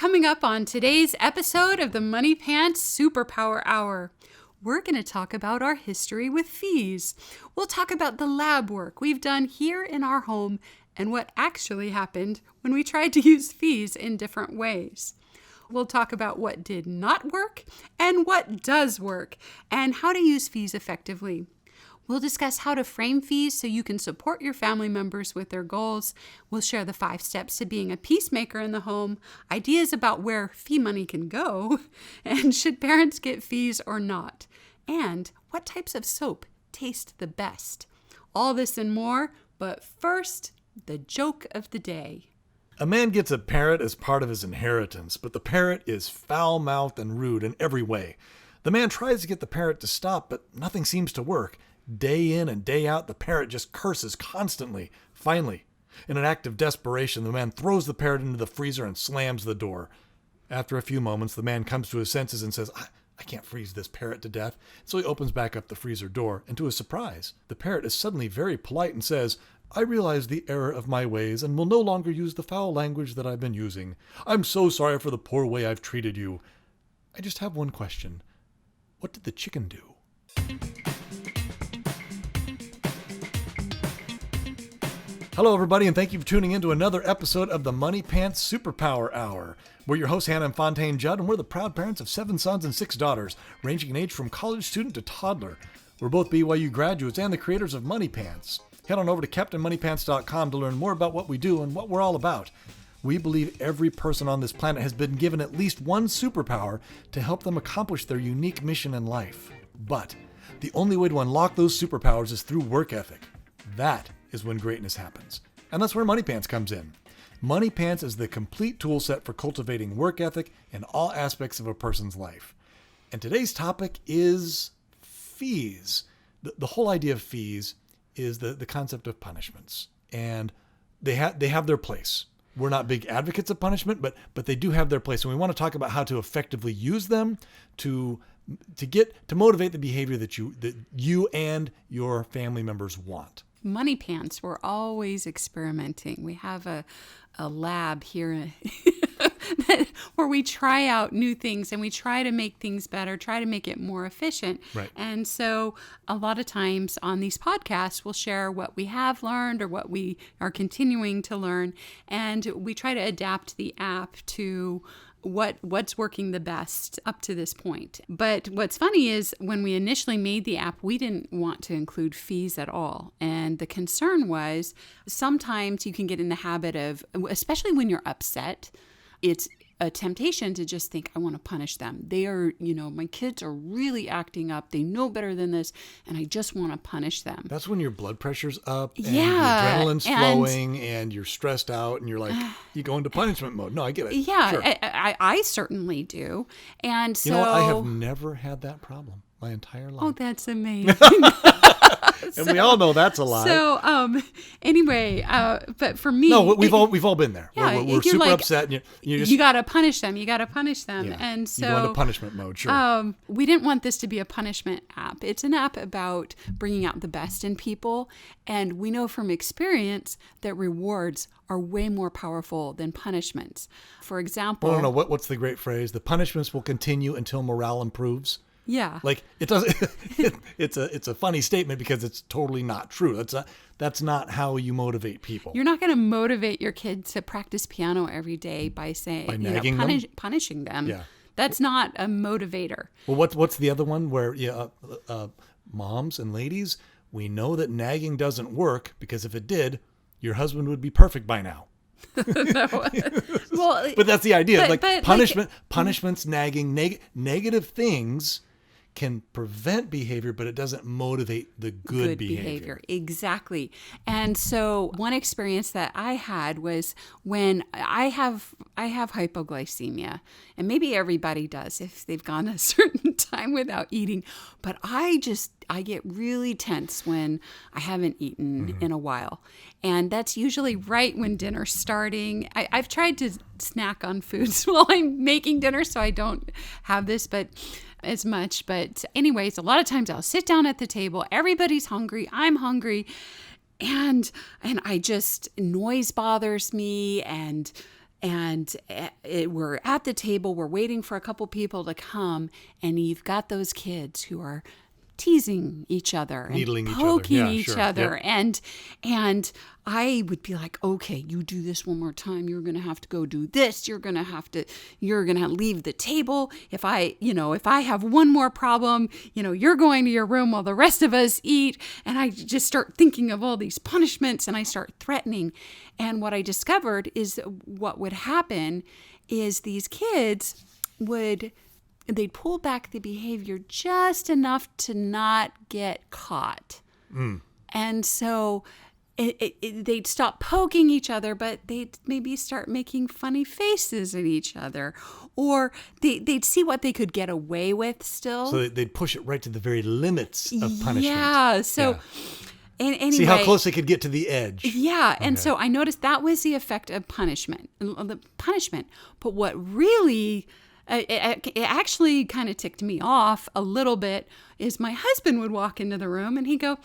Coming up on today's episode of the Money Pants Superpower Hour, we're going to talk about our history with fees. We'll talk about the lab work we've done here in our home and what actually happened when we tried to use fees in different ways. We'll talk about what did not work and what does work and how to use fees effectively. We'll discuss how to frame fees so you can support your family members with their goals. We'll share the 5 steps to being a peacemaker in the home, ideas about where fee money can go, and should parents get fees or not, and what types of soap taste the best. All this and more, but first, the joke of the day. A man gets a parrot as part of his inheritance, but the parrot is foul-mouthed and rude in every way. The man tries to get the parrot to stop, but nothing seems to work. Day in and day out, the parrot just curses constantly. Finally, in an act of desperation, the man throws the parrot into the freezer and slams the door. After a few moments, the man comes to his senses and says, I can't freeze this parrot to death. So he opens back up the freezer door, and to his surprise, the parrot is suddenly very polite and says, I realize the error of my ways and will no longer use the foul language that I've been using. I'm so sorry for the poor way I've treated you. I just have one question. What did the chicken do? Hello, everybody, and thank you for tuning in to another episode of the Money Pants Superpower Hour. We're your hosts, Hannah and Fontaine Judd, and we're the proud parents of 7 sons and 6 daughters, ranging in age from college student to toddler. We're both BYU graduates and the creators of Money Pants. Head on over to CaptainMoneyPants.com to learn more about what we do and what we're all about. We believe every person on this planet has been given at least one superpower to help them accomplish their unique mission in life. But the only way to unlock those superpowers is through work ethic. That is when greatness happens. And that's where Money Pants comes in. Money Pants is the complete tool set for cultivating work ethic in all aspects of a person's life. And today's topic is fees. The whole idea of fees is the concept of punishments. And they have their place. We're not big advocates of punishment, but they do have their place. And we want to talk about how to effectively use them to motivate the behavior that you and your family members want. Money Pants, we're always experimenting. We have a lab here where we try out new things and we try to make things better, try to make it more efficient. Right. And so a lot of times on these podcasts, we'll share what we have learned or what we are continuing to learn. And we try to adapt the app to what's working the best up to this point. But what's funny is when we initially made the app, we didn't want to include fees at all. And the concern was sometimes you can get in the habit of, especially when you're upset, it's a temptation to just think, I want to punish them. They are, my kids are really acting up. They know better than this, and I just want to punish them. That's when your blood pressure's up and yeah, your adrenaline's flowing and you're stressed out and you're like, you go into punishment mode. No, I get it. Yeah, sure. I certainly do. And so... You know what? I have never had that problem my entire life. Oh, that's amazing. And we all know that's a lie. So, anyway, but for me, no, we've all been there. Yeah, we're super upset, and you got to punish them. You got to punish them, yeah, and so you go into punishment mode. Sure. We didn't want this to be a punishment app. It's an app about bringing out the best in people, and we know from experience that rewards are way more powerful than punishments. For example, I don't know what's the great phrase? The punishments will continue until morale improves. Yeah. Like it doesn't. It's a funny statement because it's totally not true. That's not how you motivate people. You're not going to motivate your kid to practice piano every day by saying nagging punishing them. Yeah. That's not a motivator. Well, what's the other one where moms and ladies, we know that nagging doesn't work because if it did, your husband would be perfect by now. Well, but that's the idea. But punishments, nagging, negative things can prevent behavior, but it doesn't motivate the good behavior. Exactly. And so one experience that I had was when I have hypoglycemia, and maybe everybody does if they've gone a certain time without eating, but I get really tense when I haven't eaten in a while. And that's usually right when dinner's starting. I've tried to snack on foods while I'm making dinner so I don't have this, but as much. But anyways, a lot of times I'll sit down at the table. Everybody's hungry. I'm hungry. And I just, noise bothers me. And and we're at the table, we're waiting for a couple people to come, and you've got those kids who are teasing each other and Needling each other. poking Yeah, each sure. other. Yep. And I would be like, okay, you do this one more time. You're going to have to go do this. You're going to leave the table. If I have one more problem, you're going to your room while the rest of us eat. And I just start thinking of all these punishments and I start threatening. And what I discovered is what would happen is these kids they'd pull back the behavior just enough to not get caught. And so they'd stop poking each other, but they'd maybe start making funny faces at each other. Or they'd see what they could get away with still. So they'd push it right to the very limits of punishment. Yeah. So anyway, see how close they could get to the edge. Yeah. And so I noticed that was the effect of punishment. But what really... it actually kind of ticked me off a little bit is my husband would walk into the room and he'd go,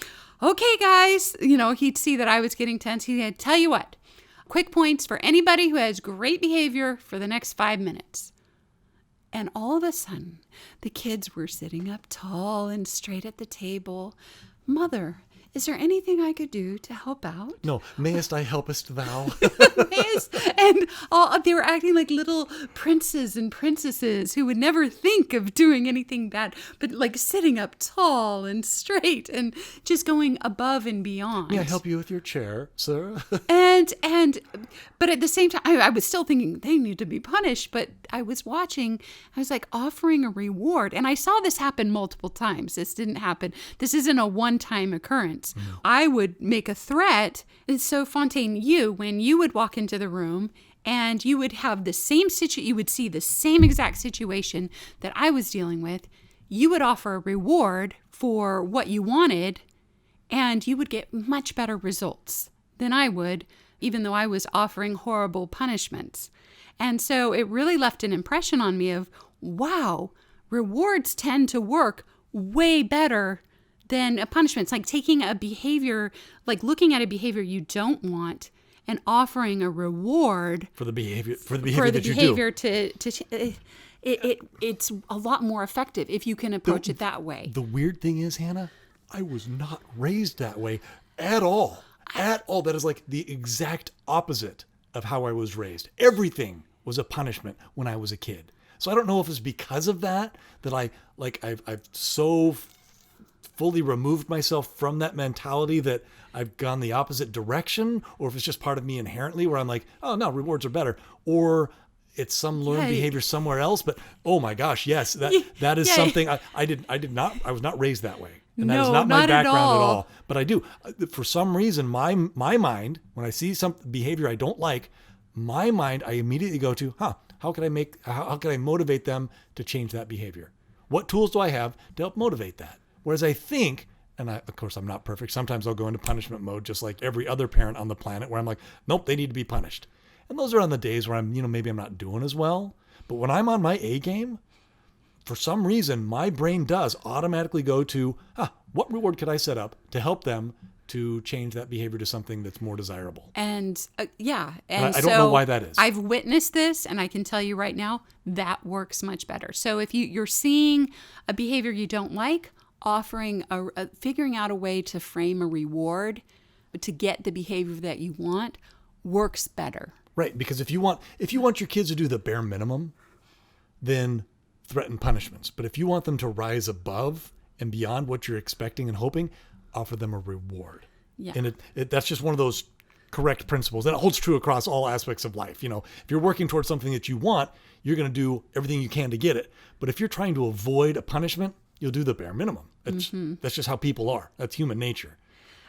okay, guys, he'd see that I was getting tense. He'd tell you what, quick points for anybody who has great behavior for the next 5 minutes. And all of a sudden, the kids were sitting up tall and straight at the table. Mother, is there anything I could do to help out? No, mayest I helpest thou? And they were acting like little princes and princesses who would never think of doing anything bad, but like sitting up tall and straight and just going above and beyond. May I help you with your chair, sir? But at the same time, I was still thinking they need to be punished, but I was like offering a reward. And I saw this happen multiple times. This didn't happen. This isn't a one-time occurrence. I would make a threat. And so Fontaine, when you would walk into the room and you would have the same you would see the same exact situation that I was dealing with, you would offer a reward for what you wanted and you would get much better results than I would, even though I was offering horrible punishments. And so it really left an impression on me of, wow, rewards tend to work way better than a punishment. It's like taking a behavior, like looking at a behavior you don't want and offering a reward for the behavior that you do. It's a lot more effective if you can approach it that way. The weird thing is, Hannah, I was not raised that way at all. At all. That is like the exact opposite of how I was raised. Everything was a punishment when I was a kid. So I don't know if it's because of that I've so fully removed myself from that mentality that I've gone the opposite direction, or if it's just part of me inherently where I'm like, oh no, rewards are better, or it's some learned behavior somewhere else. But oh my gosh, yes, that is something I was not raised that way. And that is not my background at all. But I do. For some reason, my mind, when I see some behavior I don't like, my mind, I immediately go to, how can I motivate them to change that behavior? What tools do I have to help motivate that? Whereas I think, of course I'm not perfect, sometimes I'll go into punishment mode just like every other parent on the planet where I'm like, nope, they need to be punished. And those are on the days where maybe I'm not doing as well. But when I'm on my A game, for some reason, my brain does automatically go to, what reward could I set up to help them to change that behavior to something that's more desirable? And I don't know why that is. I've witnessed this, and I can tell you right now, that works much better. So if you're seeing a behavior you don't like, figuring out a way to frame a reward to get the behavior that you want works better. Right, because if you want your kids to do the bare minimum, then threaten punishments. But if you want them to rise above and beyond what you're expecting and hoping, offer them a reward. Yeah. And that's just one of those correct principles. And it holds true across all aspects of life. If you're working towards something that you want, you're going to do everything you can to get it. But if you're trying to avoid a punishment, you'll do the bare minimum. That's just how people are. That's human nature.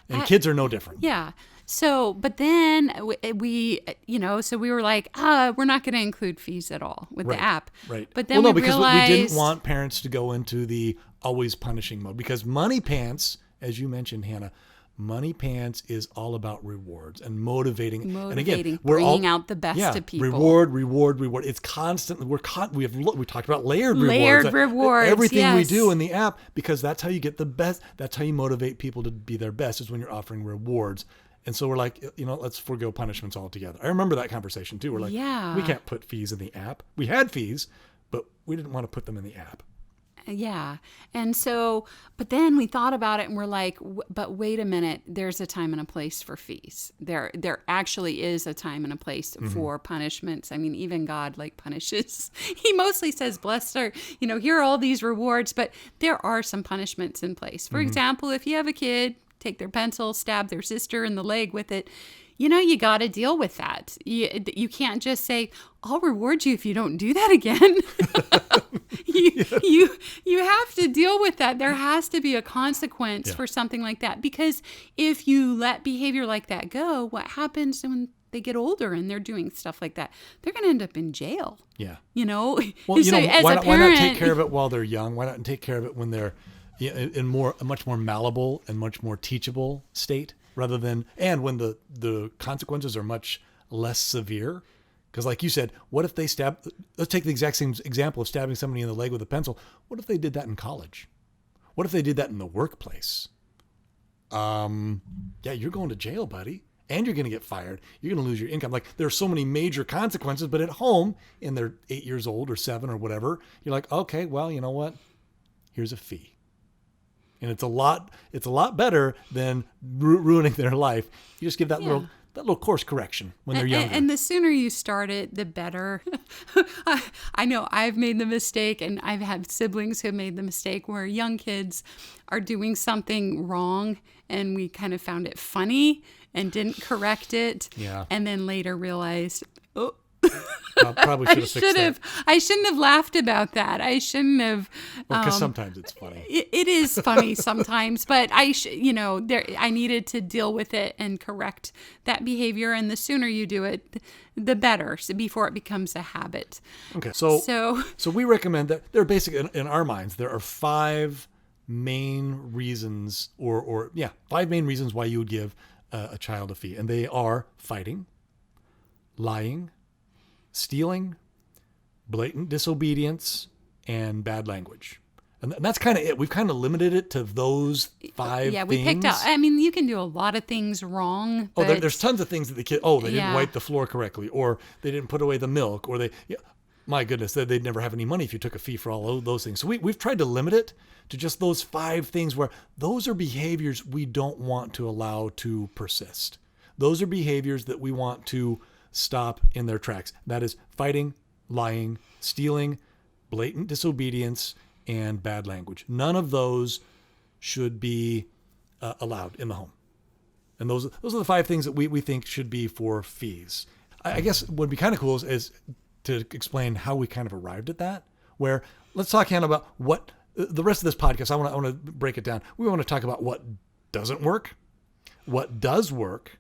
And kids are no different. Yeah. So, but then we were like, we're not going to include fees at all with the app. Right. But then because we didn't want parents to go into the always punishing mode, because Money Pants, as you mentioned, Hannah, Money Pants is all about rewards and motivating. And again, bringing out the best of people. Reward. It's constantly, we talked about layered rewards. Everything we do in the app, because that's how you get the best. That's how you motivate people to be their best, is when you're offering rewards And so we're like, let's forego punishments altogether. I remember that conversation too. We're like, Yeah. we can't put fees in the app. We had fees, but we didn't want to put them in the app. Yeah. And so, but then we thought about it and we're like, but wait a minute, there's a time and a place for fees. There actually is a time and a place for punishments. I mean, even God punishes. He mostly says, blessed are, here are all these rewards, but there are some punishments in place. For example, if you have a kid, take their pencil, stab their sister in the leg with it, you got to deal with that. You can't just say, I'll reward you if you don't do that again. You have to deal with that. There has to be a consequence for something like that. Because if you let behavior like that go, what happens when they get older and they're doing stuff like that? They're going to end up in jail. Yeah. Well, Why as why not take care of it while they're young? Why not take care of it when they're in a much more malleable and much more teachable state, rather than, and when the consequences are much less severe? Because like you said, what if they let's take the exact same example of stabbing somebody in the leg with a pencil. What if they did that in college? What if they did that in the workplace? You're going to jail, buddy. And you're going to get fired. You're going to lose your income. Like, there are so many major consequences, but at home, and they're 8 years old or 7 or whatever, you're like, okay, well, you know what? Here's a fee. And it's a lot better than ruining their life. You just give that little course correction when they're younger. And the sooner you start it, the better. I know I've made the mistake, and I've had siblings who have made the mistake where young kids are doing something wrong, and we kind of found it funny and didn't correct it. Yeah. And then later realized, Probably should have fixed that. I shouldn't have laughed about that. I shouldn't have. Because sometimes it's funny. It is funny sometimes, but I needed to deal with it and correct that behavior. And the sooner you do it, the better, so before it becomes a habit. Okay. So we recommend that there are in our minds, there are 5 main reasons five main reasons why you would give a child a fee. And they are fighting, lying, stealing, blatant disobedience, and bad language. And that's kind of it. We've kind of limited it to those 5 things. Yeah, we picked out. I mean, you can do a lot of things wrong. But there's tons of things that the kid, they didn't wipe the floor correctly, or they didn't put away the milk, or my goodness, they'd never have any money if you took a fee for all of those things. So we've tried to limit it to just those 5 things where those are behaviors we don't want to allow to persist. Those are behaviors that we want to stop in their tracks. That is fighting, lying, stealing, blatant disobedience, and bad language. None of those should be allowed in the home. And those are the 5 things that we think should be for fees. I guess what would be kind of cool is to explain how we kind of arrived at that, where let's talk, Hannah, about what the rest of this podcast, I want to break it down. We want to talk about what doesn't work, what does work,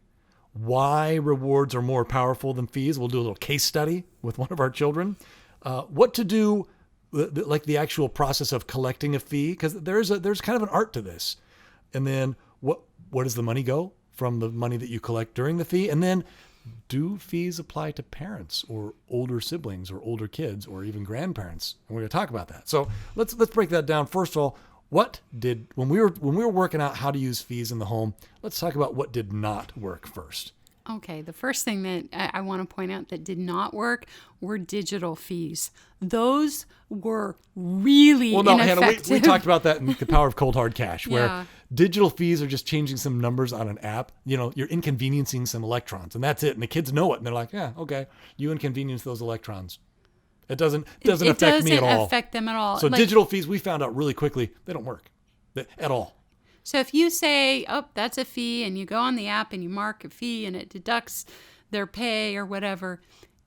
why rewards are more powerful than fees. We'll do a little case study with one of our children. What to do, like the actual process of collecting a fee, because there's kind of an art to this. And then where does the money go from the money that you collect during the fee? And then, do fees apply to parents or older siblings or older kids or even grandparents? And we're going to talk about that. So let's break that down. First of all, when we were working out how to use fees in the home, let's talk about what did not work first. Okay, the first thing that I want to point out that did not work were digital fees. Those were really ineffective. Hannah, we talked about that in The Power of Cold Hard Cash, where digital fees are just changing some numbers on an app. You're inconveniencing some electrons, and that's it. And the kids know it, and they're like, yeah, okay, you inconvenience those electrons. It doesn't affect me at all. Affect them at all. So digital fees, we found out really quickly, they don't work at all. So if you say, that's a fee, and you go on the app and you mark a fee and it deducts their pay or whatever,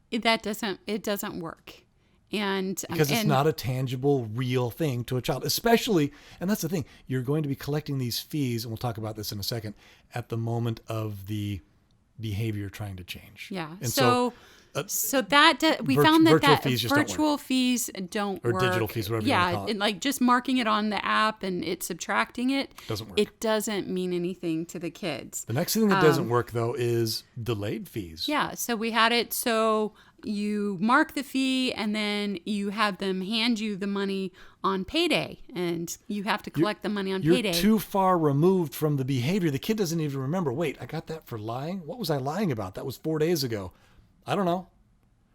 it doesn't work. And because it's not a tangible, real thing to a child, especially, and that's the thing, you're going to be collecting these fees, and we'll talk about this in a second, at the moment of the behavior trying to change. Yeah. And so that we found that virtual fees don't work. Or digital fees, whatever you want to call it. And like just marking it on the app and it's subtracting it doesn't work. It doesn't mean anything to the kids. The next thing that doesn't work though is delayed fees. Yeah. So we had it. So you mark the fee, and then you have them hand you the money on payday, and you have to collect the money on payday. You're too far removed from the behavior. The kid doesn't even remember. Wait, I got that for lying? What was I lying about? That was 4 days ago. I don't know.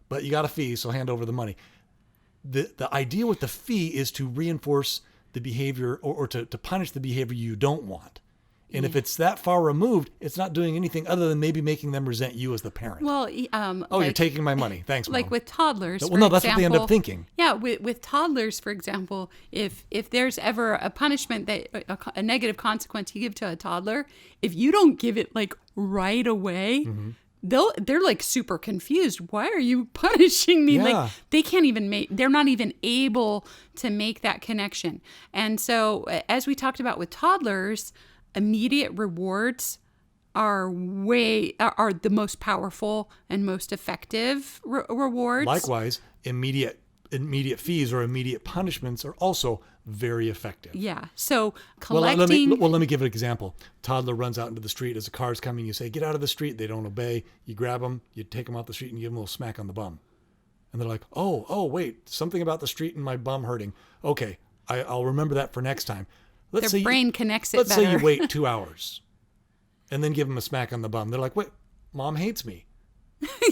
But you got a fee, so hand over the money. The idea with the fee is to reinforce the behavior or to punish the behavior you don't want. And if it's that far removed, it's not doing anything other than maybe making them resent you as the parent. Well, you're taking my money. Thanks, Mom. Like with toddlers. Well, no, that's what they end up thinking. Yeah, with toddlers, for example, if there's ever a punishment that a negative consequence you give to a toddler, if you don't give it like right away, they're like super confused. Why are you punishing me? Yeah. Like they can't even they're not even able to make that connection. And so, as we talked about with toddlers, immediate rewards are the most powerful and most effective rewards. Likewise, immediate fees or immediate punishments are also very effective. Yeah. So collecting. Let me give an example. Toddler runs out into the street as a car's coming. You say, "Get out of the street." They don't obey. You grab them. You take them off the street and give them a little smack on the bum. And they're like, "Oh, wait, something about the street and my bum hurting. Okay, I'll remember that for next time." Their brain connects it better. Let's say you wait 2 hours and then give them a smack on the bum. They're like, "Wait, Mom hates me."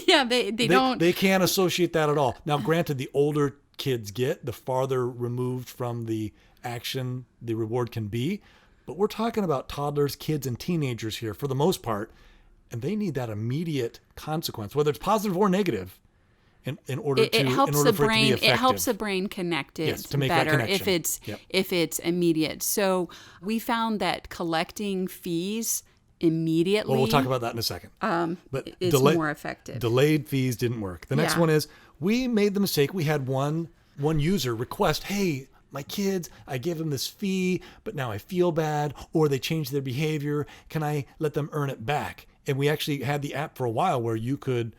Yeah, they don't. They can't associate that at all. Now, granted, the older kids get, the farther removed from the action the reward can be. But we're talking about toddlers, kids, and teenagers here for the most part. And they need that immediate consequence, whether it's positive or negative. In order for it to be effective. It helps the brain connect it to make better that connection. if it's immediate. So we found that collecting fees immediately. Well, we'll talk about that in a second. But it's more effective. Delayed fees didn't work. The next one is we made the mistake. We had one user request, "Hey, my kids, I gave them this fee, but now I feel bad, or they changed their behavior. Can I let them earn it back?" And we actually had the app for a while where you could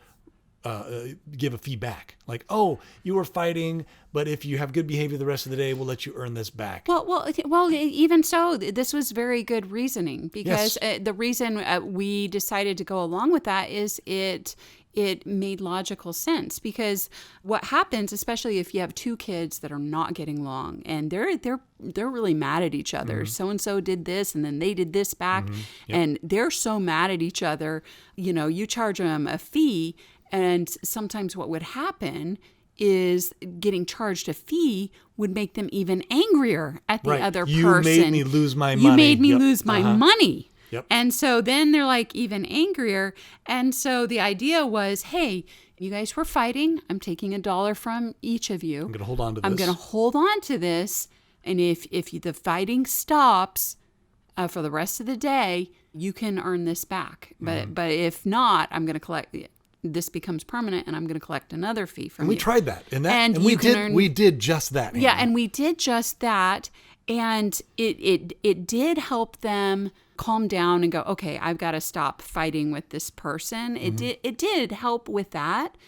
give a fee back. Like, "Oh, you were fighting, but if you have good behavior the rest of the day, we'll let you earn this back." Well, even so, this was very good reasoning because Yes. The reason we decided to go along with that is it made logical sense, because what happens, especially if you have two kids that are not getting along and they're really mad at each other. So and so did this and then they did this back, and they're so mad at each other. You charge them a fee. And sometimes what would happen is getting charged a fee would make them even angrier at the other person. You made me lose my money. You made me lose my money. Yep. And so then they're like even angrier. And so the idea was, hey, you guys were fighting. I'm taking $1 from each of you. I'm going to hold on to this. I'm going to hold on to this. And if the fighting stops for the rest of the day, you can earn this back. But if not, I'm going to collect it. This becomes permanent, and I'm going to collect another fee from you. And we tried that, and we did just that. Yeah, and we did just that, and it did help them calm down and go, okay, I've got to stop fighting with this person. It did help with that,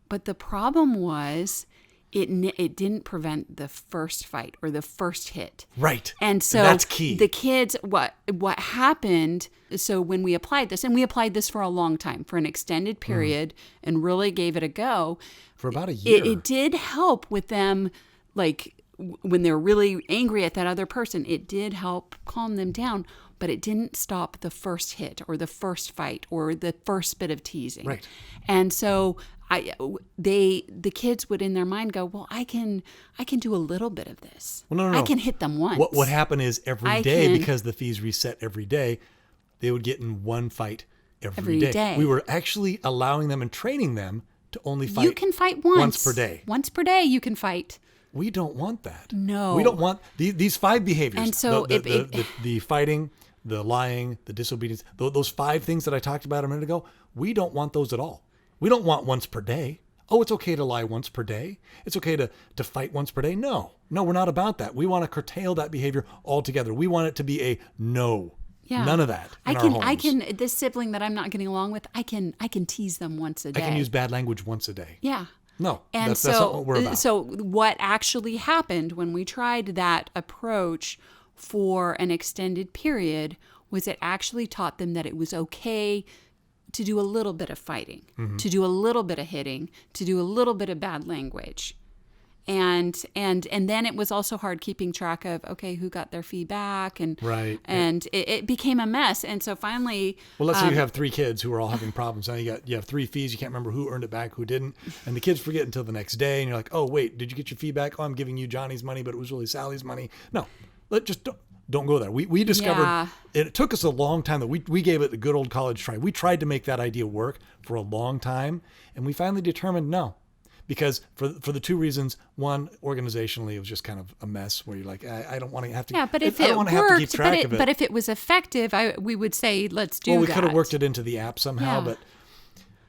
but the problem was it didn't prevent the first fight or the first hit. Right. And so that's key. The kids, what happened, so when we applied this, and we applied this for a long time, for an extended period, and really gave it a go. For about a year. It did help with them, like when they're really angry at that other person, it did help calm them down, but it didn't stop the first hit or the first fight or the first bit of teasing. Right. And so the kids would in their mind go, well, I can do a little bit of this. Well, no. I can hit them once. What happened is every day, because the fees reset every day, they would get in one fight every day. We were actually allowing them and training them to only fight. You can fight once per day. Once per day you can fight. We don't want that. No. We don't want these 5 behaviors. And so the fighting, the lying, the disobedience, those 5 things that I talked about a minute ago, we don't want those at all. We don't want once per day. Oh, it's okay to lie once per day. It's okay to fight once per day. No, we're not about that. We want to curtail that behavior altogether. We want it to be a no. Yeah. None of that. I can this sibling that I'm not getting along with, I can tease them once a day. I can use bad language once a day. Yeah. No, that's not what we're about. So what actually happened when we tried that approach for an extended period was it actually taught them that it was okay to do a little bit of fighting, Mm-hmm. to do a little bit of hitting, to do a little bit of bad language. And then it was also hard keeping track of, okay, who got their fee back, and Right. it became a mess. And so finally, Well, let's say you have 3 kids who are all having problems. Now you have 3 fees. You can't remember who earned it back, who didn't, and the kids forget until the next day. And you're like, oh wait, did you get your fee back? Oh, I'm giving you Johnny's money, but it was really Sally's money. No, don't go there. We discovered Yeah. it took us a long time that we gave it the good old college try. We tried to make that idea work for a long time, and we finally determined no. Because for the 2 reasons, one, organizationally, it was just kind of a mess where you're like, I don't want to have to. yeah, but if I it don't want to have to keep worked, track of it. but if it was effective, we would say, let's do Well, we that. could have worked it into the app somehow, Yeah. but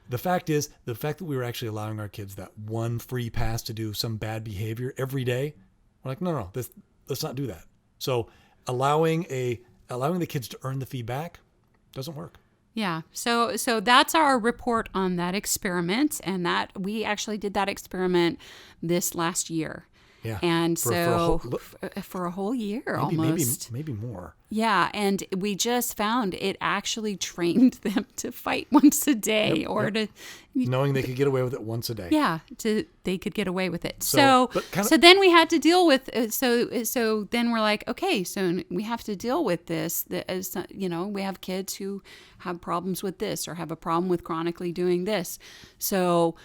the fact that we were actually allowing our kids that one free pass to do some bad behavior every day, we're like, no, let's not do that. So allowing the kids to earn the fee back doesn't work. Yeah. So that's our report on that experiment, and that we actually did that experiment this last year. Yeah. And for a whole year almost. Maybe more. Yeah, and we just found it actually trained them to fight once a day, Knowing they could get away with it once a day. yeah, they could get away with it. So Then we had to deal with so then we're like, okay, so we have to deal with this. We have kids who have problems with this or have a problem with chronically doing this. So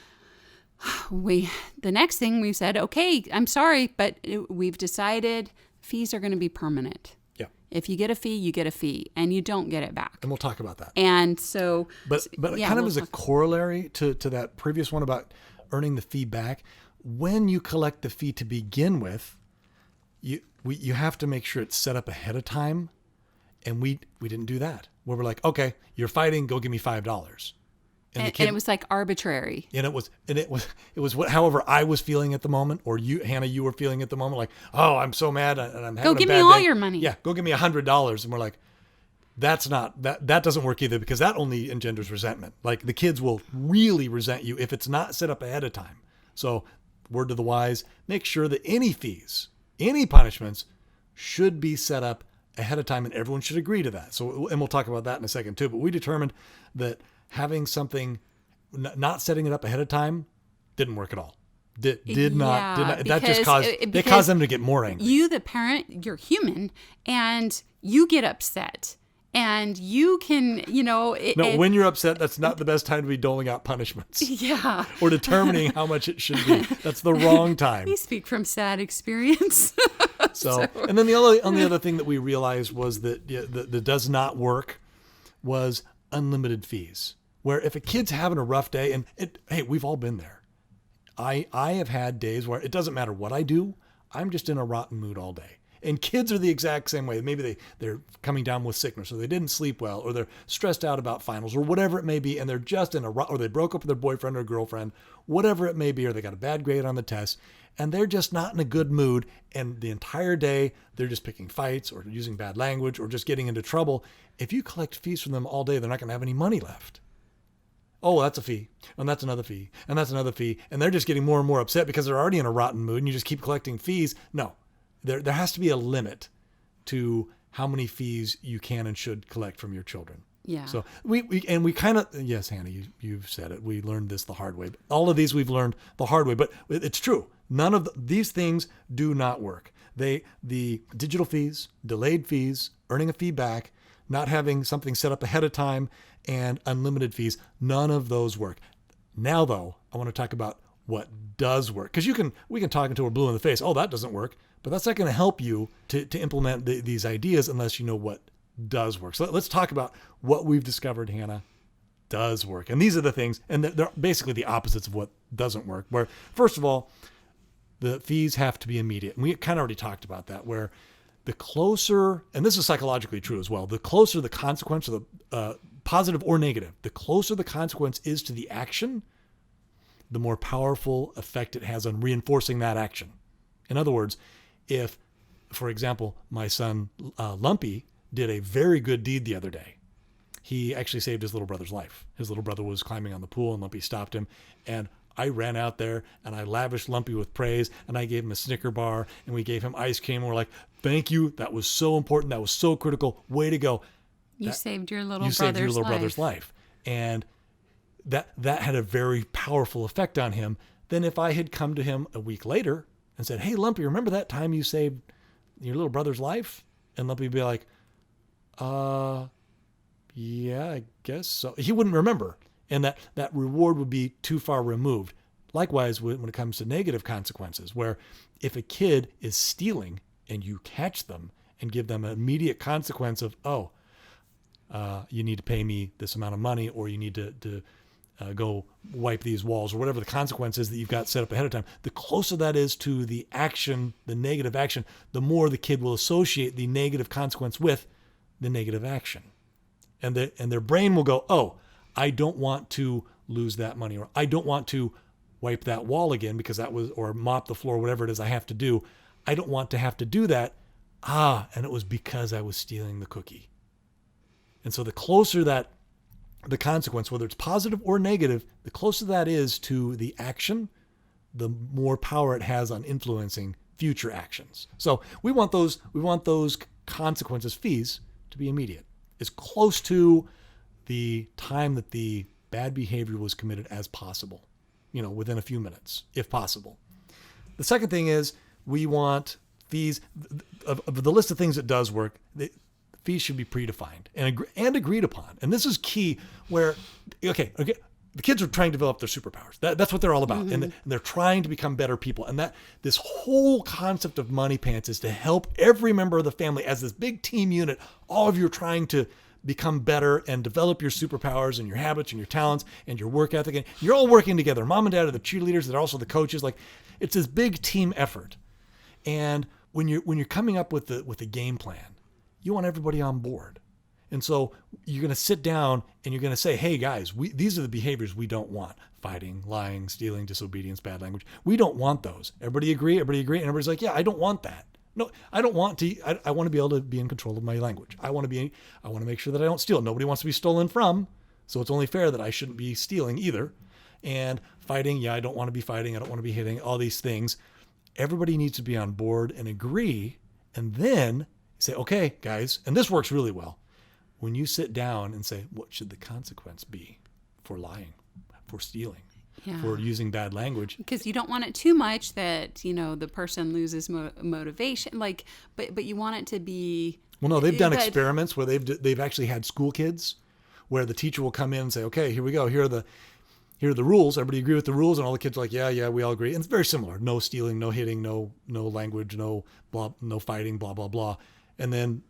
the next thing we said, okay, I'm sorry, but we've decided fees are going to be permanent. Yeah. If you get a fee, you get a fee, and you don't get it back. And we'll talk about that. And so, But yeah, kind of as a corollary to that previous one about earning the fee back, when you collect the fee to begin with, you have to make sure it's set up ahead of time, and we didn't do that. Where we're like, okay, you're fighting, go give me $5. And it was like arbitrary. And it was however I was feeling at the moment, or you, Hannah, you were feeling at the moment, like, oh, I'm so mad and I'm having a bad day. Go give me all your money. Yeah, go give me $100. And we're like, that doesn't work either, because that only engenders resentment. Like, the kids will really resent you if it's not set up ahead of time. So, word to the wise, make sure that any fees, any punishments should be set up ahead of time, and everyone should agree to that. So, and we'll talk about that in a second too, but we determined that having something, not setting it up ahead of time, didn't work at all. Did not. That just caused them to get more angry. You, the parent, you're human, and you get upset, and you can, when you're upset, that's not the best time to be doling out punishments. Yeah. Or determining how much it should be. That's the wrong time. We speak from sad experience. So, and then the only other thing that we realized was that that does not work was unlimited fees. Where if a kid's having a rough day, and hey, we've all been there. I have had days where it doesn't matter what I do, I'm just in a rotten mood all day. And kids are the exact same way. Maybe they're coming down with sickness, or they didn't sleep well, or they're stressed out about finals, or whatever it may be, and they're just or they broke up with their boyfriend or girlfriend, whatever it may be, or they got a bad grade on the test, and they're just not in a good mood, and the entire day they're just picking fights or using bad language or just getting into trouble. If you collect fees from them all day, they're not going to have any money left. Oh, that's a fee, and that's another fee, and that's another fee, and they're just getting more and more upset because they're already in a rotten mood, and you just keep collecting fees. No, there has to be a limit to how many fees you can and should collect from your children. Yeah. So we kind of, yes, Hannah, you've said it. We learned this the hard way. All of these we've learned the hard way, but it's true. None of these things do not work. The digital fees, delayed fees, earning a fee back, not having something set up ahead of time, and unlimited fees, none of those work. Now, though, I want to talk about what does work, because we can talk until we're blue in the face. Oh, that doesn't work, but that's not going to help you to implement these ideas unless you know what does work. So let's talk about what we've discovered, Hannah, does work. And these are the things, and they're basically the opposites of what doesn't work. Where, first of all, the fees have to be immediate. And we kind of already talked about that, where the closer, and this is psychologically true as well, the closer the consequence of the positive or negative, the closer the consequence is to the action, the more powerful effect it has on reinforcing that action. In other words, if, for example, my son Lumpy did a very good deed the other day. He actually saved his little brother's life. His little brother was climbing on the pool, and Lumpy stopped him. And I ran out there, and I lavished Lumpy with praise, and I gave him a Snicker bar, and we gave him ice cream. And we're like, thank you. That was so important. That was so critical. Way to go. You saved your little brother's life. life. And that had a very powerful effect on him. Then if I had come to him a week later and said, hey, Lumpy, remember that time you saved your little brother's life? And Lumpy would be like, yeah, I guess so. He wouldn't remember. And that reward would be too far removed. Likewise, when it comes to negative consequences, where if a kid is stealing and you catch them and give them an immediate consequence of, you need to pay me this amount of money, or you need to go wipe these walls, or whatever the consequence is that you've got set up ahead of time, the closer that is to the action, the negative action, the more the kid will associate the negative consequence with the negative action. And their brain will go, oh, I don't want to lose that money, or I don't want to wipe that wall again because that was, or mop the floor, whatever it is I have to do. I don't want to have to do that. And it was because I was stealing the cookie. And so the closer that the consequence, whether it's positive or negative, the closer that is to the action, the more power it has on influencing future actions. So we want those consequences, fees, to be immediate, as close to the time that the bad behavior was committed as possible, within a few minutes, if possible. The second thing is we want fees, of the list of things that does work, the fees should be predefined and agreed upon. And this is key where, okay, the kids are trying to develop their superpowers. That's what they're all about. Mm-hmm. And they're trying to become better people. And that this whole concept of Money Pants is to help every member of the family as this big team unit. All of you are trying to become better and develop your superpowers and your habits and your talents and your work ethic. And you're all working together. Mom and dad are the cheerleaders. They're also the coaches. Like, it's this big team effort. And when you're coming up with the game plan, you want everybody on board. And so you're going to sit down and you're going to say, hey guys, these are the behaviors we don't want. Fighting, lying, stealing, disobedience, bad language. We don't want those. Everybody agree? And everybody's like, yeah, I don't want that. No, I don't want to. I want to be able to be in control of my language. I want to make sure that I don't steal. Nobody wants to be stolen from. So it's only fair that I shouldn't be stealing either. And fighting, yeah, I don't want to be fighting. I don't want to be hitting, all these things. Everybody needs to be on board and agree. And then say, okay, guys, and this works really well. When you sit down and say, what should the consequence be for lying, for stealing, for using bad language? Because you don't want it too much that, the person loses motivation. But you want it to be. Well, no, they've done experiments where they've actually had school kids where the teacher will come in and say, okay, here we go. Here are the rules. Everybody agree with the rules. And all the kids are like, yeah, we all agree. And it's very similar. No stealing, no hitting, no language, no fighting, blah, blah, blah. And then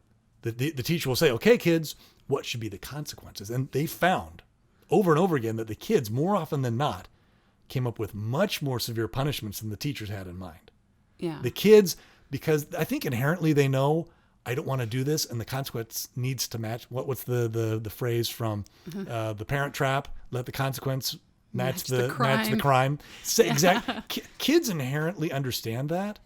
the teacher will say, okay, kids, what should be the consequences? And they found over and over again that the kids, more often than not, came up with much more severe punishments than the teachers had in mind. Yeah. The kids, because I think inherently they know, I don't want to do this, and the consequence needs to match. What's the phrase from The Parent Trap? Let the consequence match the crime. Exactly. Kids inherently understand that.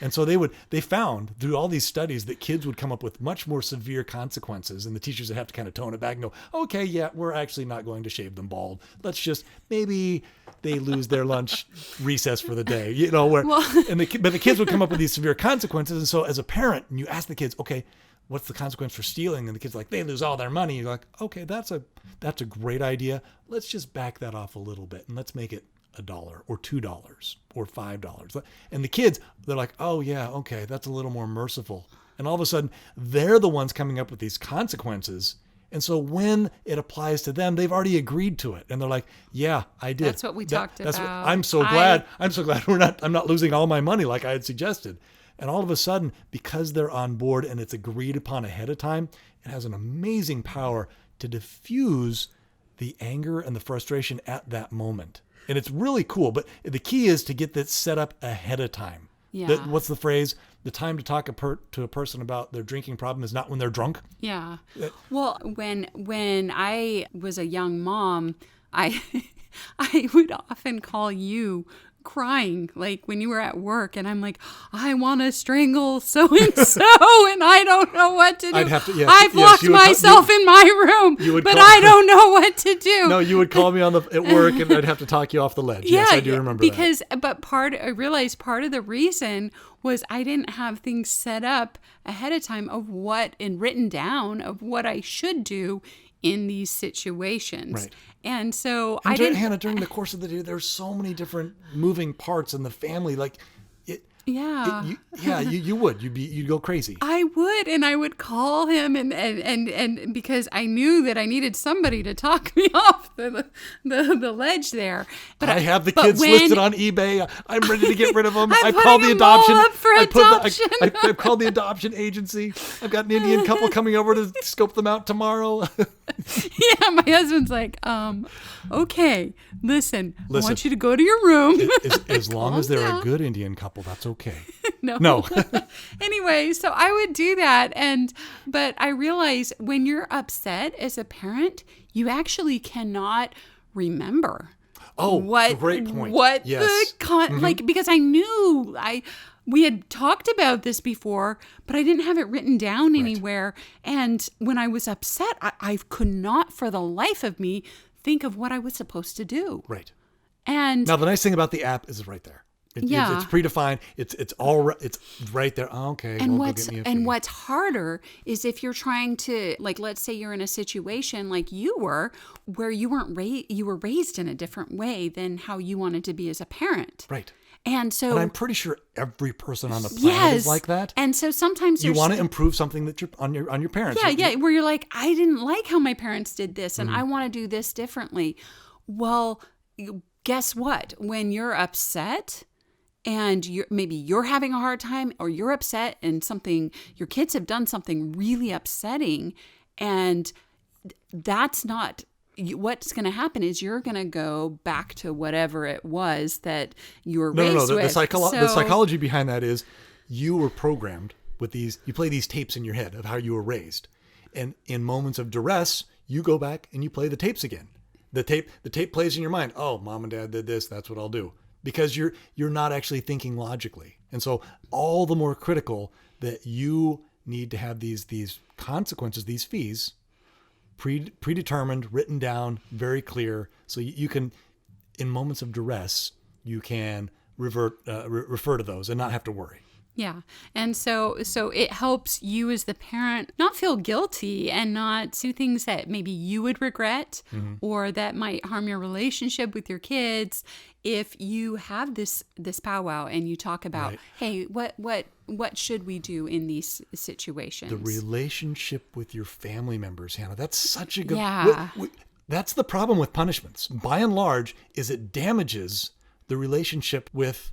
And so they found through all these studies that kids would come up with much more severe consequences, and the teachers would have to kind of tone it back and go, okay, yeah, we're actually not going to shave them bald. Let's just, maybe they lose their lunch recess for the day, but the kids would come up with these severe consequences. And so as a parent, you ask the kids, okay, what's the consequence for stealing? And the kid's like, they lose all their money. You're like, okay, that's a great idea. Let's just back that off a little bit and let's make it $1 or $2 or $5. And the kids, they're like, oh yeah, okay, that's a little more merciful. And all of a sudden they're the ones coming up with these consequences. And so when it applies to them, they've already agreed to it. And they're like, yeah, I did. That's what we talked about. I'm so glad I'm not losing all my money like I had suggested. And all of a sudden, because they're on board and it's agreed upon ahead of time, it has an amazing power to diffuse the anger and the frustration at that moment. And it's really cool. But the key is to get that set up ahead of time. Yeah. What's the phrase? The time to talk to a person about their drinking problem is not when they're drunk. Yeah. Well, when I was a young mom, I would often call you crying, like when you were at work, and I'm like, I want to strangle so-and-so, and I don't know what to do. I've locked myself in my room, but I don't know what to do. No, you would call me at work, and I'd have to talk you off the ledge. Yeah, yes, I do remember that. But I realized part of the reason was I didn't have things set up ahead of time of what, and written down of what I should do in these situations. Right. And so And I didn't. Hannah, during the course of the day, there's so many different moving parts in the family. Like, Yeah. you'd go crazy. I would, and I would call him, and because I knew that I needed somebody to talk me off the ledge there. But I have the but kids when- listed on eBay. I'm ready to get rid of them. I'm I've called the putting them all adoption. up for adoption. I've called the adoption agency. I've got an Indian couple coming over to scope them out tomorrow. Yeah, my husband's like, okay, listen, I want you to go to your room. As long as they're down. a good Indian couple, that's okay. No. Anyway, so I would do that. But I realize when you're upset as a parent, you actually cannot remember. Oh, great point. What Yes. like, because I knew we had talked about this before, but I didn't have it written down anywhere. And when I was upset, I could not for the life of me think of what I was supposed to do. Right. And Now, the nice thing about the app is it's right there. It's predefined. It's right there. Oh, okay. And well, go get me a fee. what's harder is if you're trying to, like, let's say you're in a situation like you were, where you were raised in a different way than how you wanted to be as a parent. Right. And so, And I'm pretty sure every person on the planet is like that. And so sometimes You want to improve something that you're on your parents. Yeah, where you're like, I didn't like how my parents did this, and I Mm-hmm. want to do this differently. Well, guess what? When you're upset and maybe you're having a hard time, or you're upset and your kids have done something really upsetting, and that's not. What's going to happen is you're going to go back to whatever it was that you were raised with. The psychology behind that is you were programmed with these. You play these tapes in your head of how you were raised, and in moments of duress, you go back and you play the tapes again. The tape plays in your mind. Oh, mom and dad did this. That's what I'll do. Because you're not actually thinking logically, and so all the more critical that you need to have these consequences, these fees. Predetermined, written down, very clear, so you can, in moments of duress, you can refer to those and not have to worry. Yeah. And so it helps you as the parent not feel guilty and not do things that maybe you would regret or that might harm your relationship with your kids if you have this powwow and you talk about, hey, what should we do in these situations? The relationship with your family members, Hannah, that's such a good... Yeah. That's the problem with punishments. By and large, is it damages the relationship with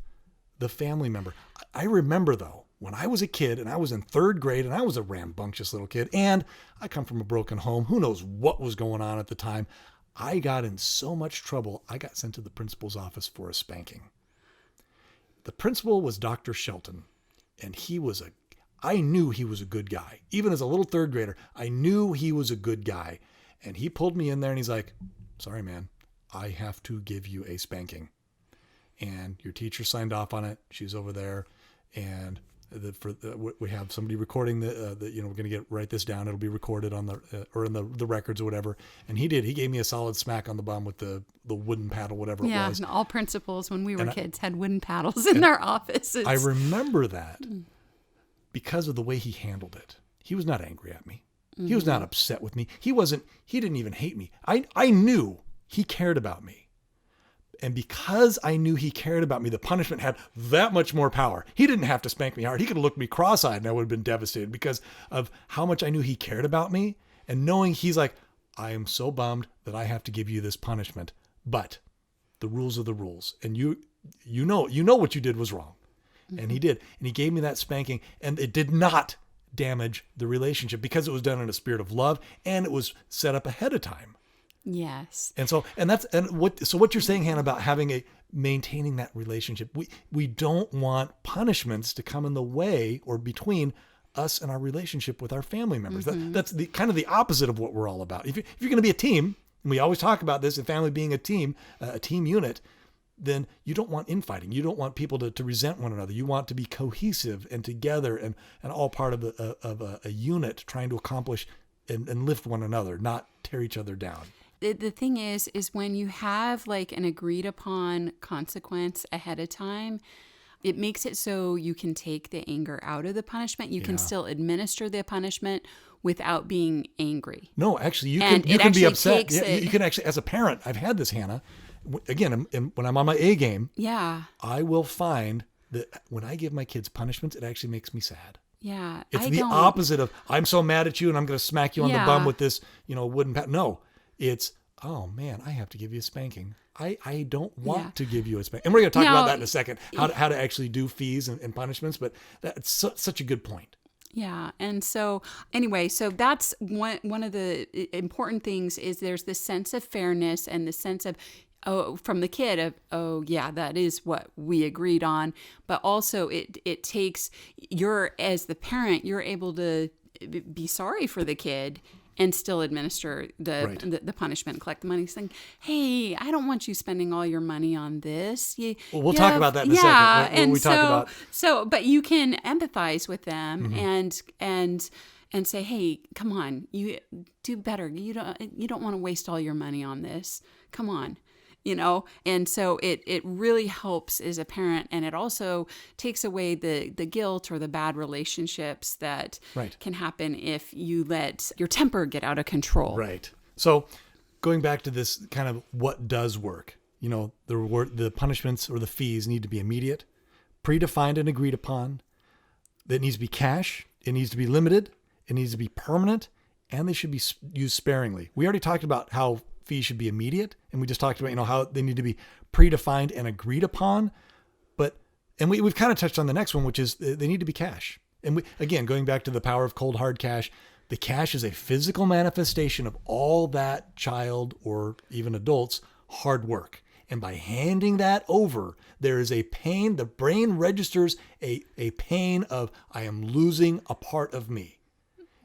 the family member. I remember, though, when I was a kid and I was in third grade and I was a rambunctious little kid and I come from a broken home, who knows what was going on at the time, I got in so much trouble, I got sent to the principal's office for a spanking. The principal was Dr. Shelton, and I knew he was a good guy. Even as a little third grader, I knew he was a good guy. And he pulled me in there and he's like, sorry, man, I have to give you a spanking. And your teacher signed off on it. She's over there, and we have somebody recording we're going to write this down. It'll be recorded on or in the records or whatever. And he did. He gave me a solid smack on the bum with the wooden paddle, whatever it was. Yeah, all principals when we were kids had wooden paddles in their offices. I remember that because of the way he handled it. He was not angry at me. Mm-hmm. He was not upset with me. He didn't even hate me. I knew he cared about me. And because I knew he cared about me, the punishment had that much more power. He didn't have to spank me hard. He could have looked me cross-eyed and I would have been devastated because of how much I knew he cared about me. And knowing he's like, I am so bummed that I have to give you this punishment, but the rules are the rules. And you know what you did was wrong. Mm-hmm. And he did. And he gave me that spanking, and it did not damage the relationship because it was done in a spirit of love and it was set up ahead of time. Yes. And what you're saying, Hannah, about maintaining that relationship, we don't want punishments to come in the way or between us and our relationship with our family members. Mm-hmm. That's the kind of the opposite of what we're all about. If you're going to be a team, and we always talk about this, and family being a team unit, then you don't want infighting. You don't want people to resent one another. You want to be cohesive and together and all part of a unit trying to accomplish and lift one another, not tear each other down. The thing is when you have like an agreed upon consequence ahead of time, it makes it so you can take the anger out of the punishment. You can still administer the punishment without being angry. No, actually, you And can it be actually upset. takes You can actually, as a parent, I've had this, Hannah. Again, when I'm on my A game, Yeah. I will find that when I give my kids punishments, it actually makes me sad. Yeah. It's the opposite of, I'm so mad at you and I'm going to smack you on the bum with this, wooden pat. No, it's, oh man, I have to give you a spanking. I don't want to give you a spanking. And we're going to talk about that in a second, how to actually do fees and punishments. But that's such a good point. Yeah. And so anyway, so that's one of the important things is there's this sense of fairness and the sense of, from the kid of, oh yeah, that is what we agreed on. But also it takes as the parent, you're able to be sorry for the kid and still administer the punishment, collect the money, saying, hey, I don't want you spending all your money on this. We'll talk about that in a second. When we talk about... But you can empathize with them and say, hey, come on, you do better. You don't want to waste all your money on this. Come on. And so it really helps as a parent, and it also takes away the guilt or the bad relationships that can happen if you let your temper get out of control. Right. So going back to this kind of what does work, the punishments or the fees need to be immediate, predefined and agreed upon. That needs to be cash. It needs to be limited. It needs to be permanent, and they should be used sparingly. We already talked about how fees should be immediate, and we just talked about how they need to be predefined and agreed upon. And we've kind of touched on the next one, which is they need to be cash. And again, going back to the power of cold hard cash, the cash is a physical manifestation of all that child or even adults hard work. And by handing that over, there is a pain. The brain registers a pain of, I am losing a part of me.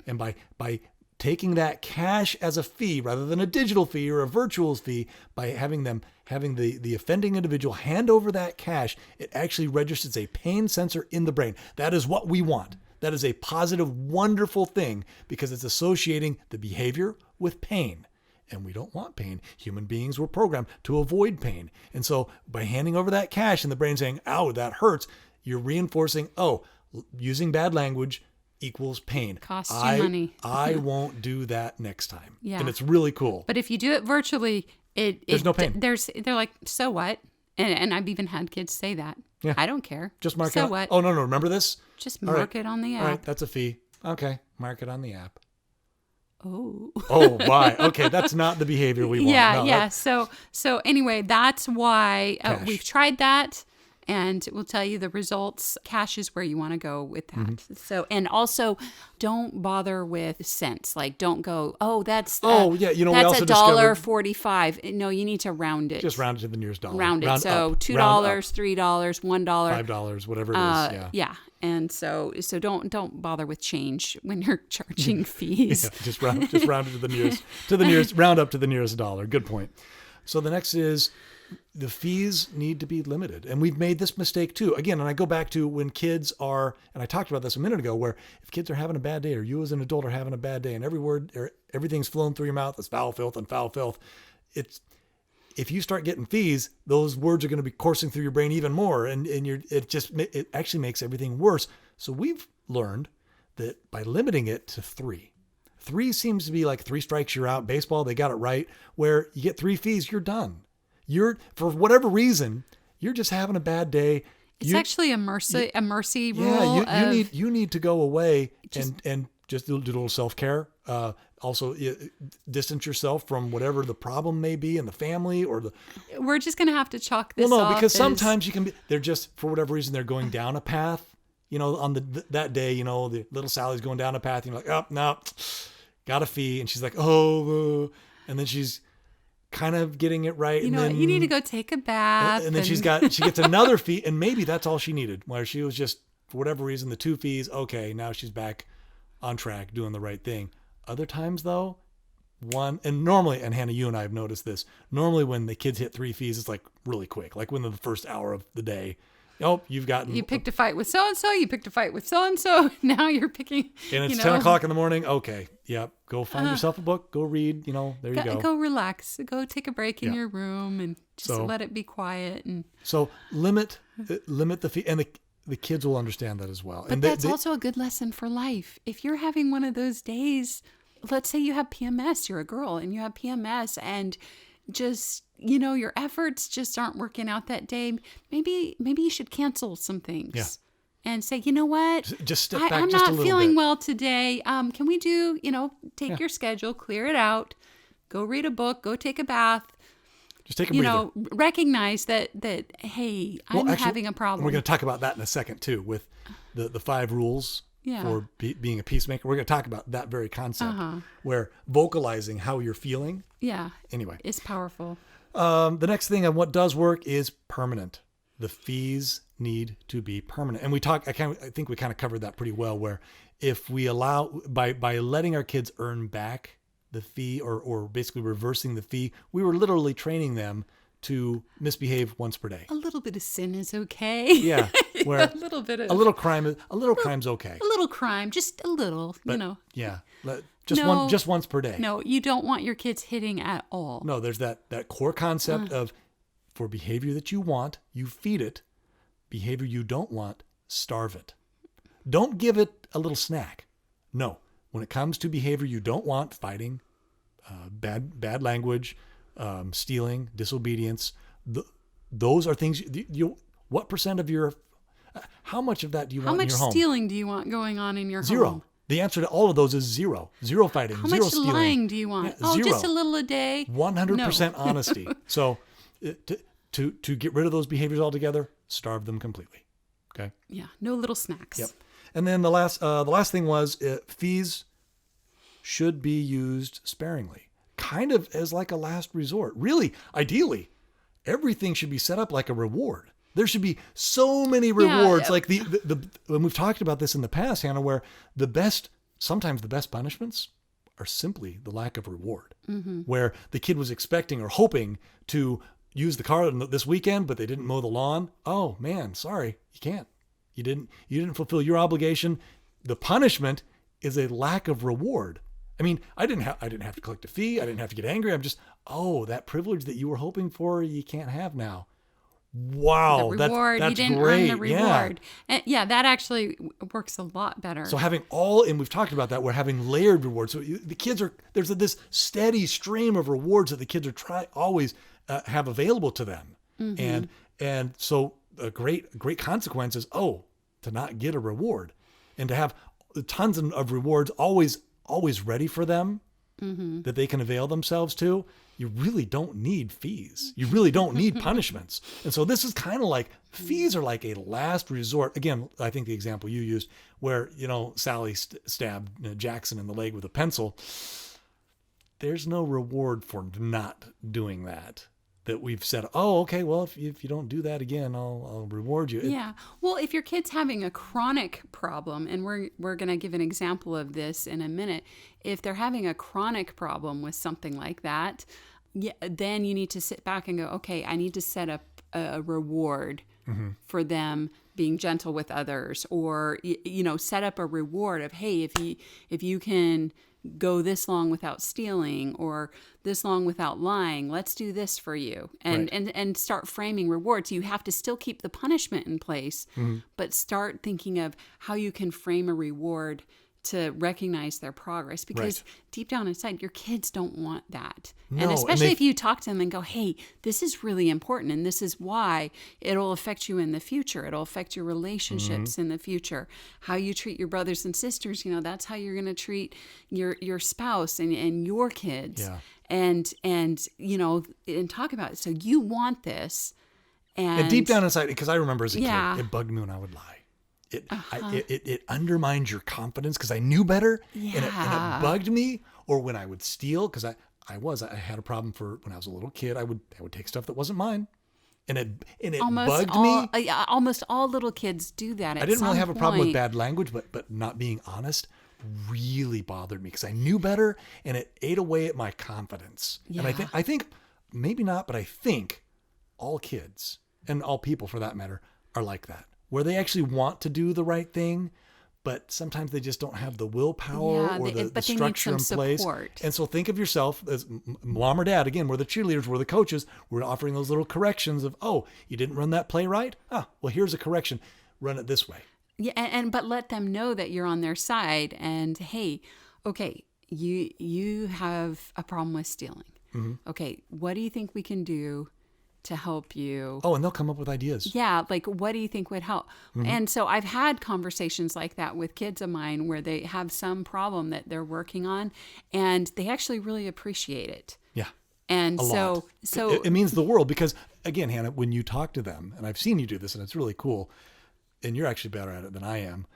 And by taking that cash as a fee rather than a digital fee or a virtual fee, by having the offending individual hand over that cash, it actually registers a pain sensor in the brain. That is what we want. That is a positive, wonderful thing because it's associating the behavior with pain. And we don't want pain. Human beings were programmed to avoid pain. And so by handing over that cash and the brain saying, ow, that hurts, you're reinforcing, using bad language equals pain. Costs you money. I won't do that next time. Yeah. And it's really cool. But if you do it virtually, there's no pain. They're like, so what? And I've even had kids say that. Yeah. I don't care. Just mark it. So what? Oh, no, remember this? Just mark it on the app. All right, that's a fee. Okay, mark it on the app. Oh. Oh, why? Okay, that's not the behavior we want. Yeah. So anyway, that's why we've tried that. And we'll tell you the results. Cash is where you want to go with that. Mm-hmm. So, and also, don't bother with cents. Like, don't go, that's we also $1.45. No, you need to round it. Just round it to the nearest dollar. Round it. So up. $2, $3, $1, $5, whatever it is. Yeah. And so don't bother with change when you're charging fees. Just round it to the nearest round up to the nearest dollar. Good point. So the next is, the fees need to be limited. And we've made this mistake too. Again, and I go back to when kids are, and I talked about this a minute ago, where if kids are having a bad day or you as an adult are having a bad day and every word or everything's flowing through your mouth is foul filth and foul filth, if you start getting fees, those words are going to be coursing through your brain even more. And it actually makes everything worse. So we've learned that by limiting it to 3. 3 seems to be like 3 strikes, you're out. Baseball, they got it right. Where you get 3 fees, you're done. For whatever reason, you're just having a bad day. It's actually a mercy rule. Yeah, you need to go away and just do a little self-care. Also, distance yourself from whatever the problem may be in the family or the. We're just gonna have to chalk this. Well, no, because sometimes you can be. They're just, for whatever reason, they're going down a path. On that day, the little Sally's going down a path. And you're like, oh no, got a fee, and she's like, and then she's kind of getting it right. And then, you need to go take a bath. And then she gets another fee, and maybe that's all she needed, where she was just, for whatever reason, the 2 fees. Okay, now she's back on track, doing the right thing. Other times though, normally, and Hannah, you and I have noticed this, normally when the kids hit 3 fees, it's like really quick, like within the first hour of the day. You picked a fight with so-and-so, you picked a fight with so-and-so, now you're picking, and it's 10 o'clock in the morning. Okay. Yep. Go find yourself a book, go read, there you go. Go relax, go take a break in your room and Just let it be quiet. And so limit the fee, and the kids will understand that as well. But that's also a good lesson for life. If you're having one of those days, let's say you have PMS, you're a girl and you have PMS, and just, your efforts just aren't working out that day. Maybe you should cancel some things. Yeah. And say, you know what? Just step back I'm just a not little feeling bit. well today. Can we do, take your schedule, clear it out, go read a book, go take a bath. Just take a breather. Recognize that hey, I'm having a problem. We're going to talk about that in a second too, with the 5 rules for being a peacemaker. We're going to talk about that very concept, where vocalizing how you're feeling. Yeah. Anyway, is powerful. The next thing and what does work is permanent. The fees need to be permanent. And I think we kind of covered that pretty well, where if we allow, by letting our kids earn back the fee, or basically reversing the fee, we were literally training them to misbehave once per day. A little bit of sin is okay. Yeah. Where a little crime's okay. A little crime, just a little, Yeah. Just once per day. No, you don't want your kids hitting at all. No, there's that core concept of, for behavior that you want, you feed it. Behavior you don't want, starve it. Don't give it a little snack. No. When it comes to behavior you don't want, fighting, bad language, stealing, disobedience, those are things what percent of your, how much of that do you want in your home? How much stealing do you want going on in your home? 0. The answer to all of those is 0. 0 fighting, How 0 much stealing. lying do you want? Yeah, 0. Just a little a day. 100% honesty. So to get rid of those behaviors altogether, starve them completely. Okay. Yeah. No little snacks. Yep. And then the last thing was fees should be used sparingly, kind of as like a last resort. Really, ideally, everything should be set up like a reward. There should be so many rewards. Yeah. Like when we've talked about this in the past, Hannah, where sometimes the best punishments are simply the lack of reward, where the kid was expecting or hoping to use the car this weekend, but they didn't mow the lawn. Oh man, sorry, you can't. You didn't fulfill your obligation. The punishment is a lack of reward. I mean, I didn't have to collect a fee. I didn't have to get angry. I'm just, that privilege that you were hoping for, you can't have now. Wow, the reward, that's you didn't great. earn the reward. Yeah, that actually works a lot better. So having and we've talked about that, we're having layered rewards. So the kids there's this steady stream of rewards that the kids are always have available to them. And so a great consequence is, to not get a reward, and to have tons of rewards always ready for them that they can avail themselves to. You really don't need fees. You really don't need punishments. And so this is kind of like, fees are like a last resort. Again, I think the example you used where, Sally stabbed Jackson in the leg with a pencil. There's no reward for not doing that we've said, okay, well, if you don't do that again, I'll reward you. Yeah. Well, if your kid's having a chronic problem, and we're going to give an example of this in a minute, if they're having a chronic problem with something like that, then you need to sit back and go, okay, I need to set up a reward for them being gentle with others, or, set up a reward of, hey, if you can go this long without stealing or this long without lying, let's do this for you, and start framing rewards. You have to still keep the punishment in place, but start thinking of how you can frame a reward to recognize their progress, because deep down inside, your kids don't want that. No, and especially if you talk to them and go, hey, this is really important, and this is why it'll affect you in the future. It'll affect your relationships in the future. How you treat your brothers and sisters, that's how you're going to treat your spouse and your kids. Yeah. And talk about it. So you want this. And deep down inside, because I remember as a Yeah. kid, it bugged me when I would lie. It undermined your confidence because I knew better, and it bugged me. Or when I would steal, because I had a problem when I was a little kid. I would take stuff that wasn't mine, and it bugged me. Almost all little kids do that. I didn't really have a problem with bad language, but not being honest really bothered me because I knew better, and it ate away at my confidence. Yeah. And I think maybe not, but I think all kids and all people for that matter are like that, where they actually want to do the right thing, but sometimes they just don't have the willpower Yeah, or they- the but they need structure some in place. support. And so think of yourself as mom or dad. Again, we're the cheerleaders, we're the coaches. We're offering those little corrections of, oh, you didn't run that play right? Ah, well, here's a correction. Run it this way. Yeah, and but let them know that you're on their side and hey, okay, you have a problem with stealing. Okay, what do you think we can do to help you? Oh, and they'll come up with ideas. Yeah, like what do you think would help? And so I've had conversations like that with kids of mine where they have some problem that they're working on and they actually really appreciate it. Yeah. And A lot. so It means the world because, again, Hannah, when you talk to them, and I've seen you do this and it's really cool, and you're actually better at it than I am,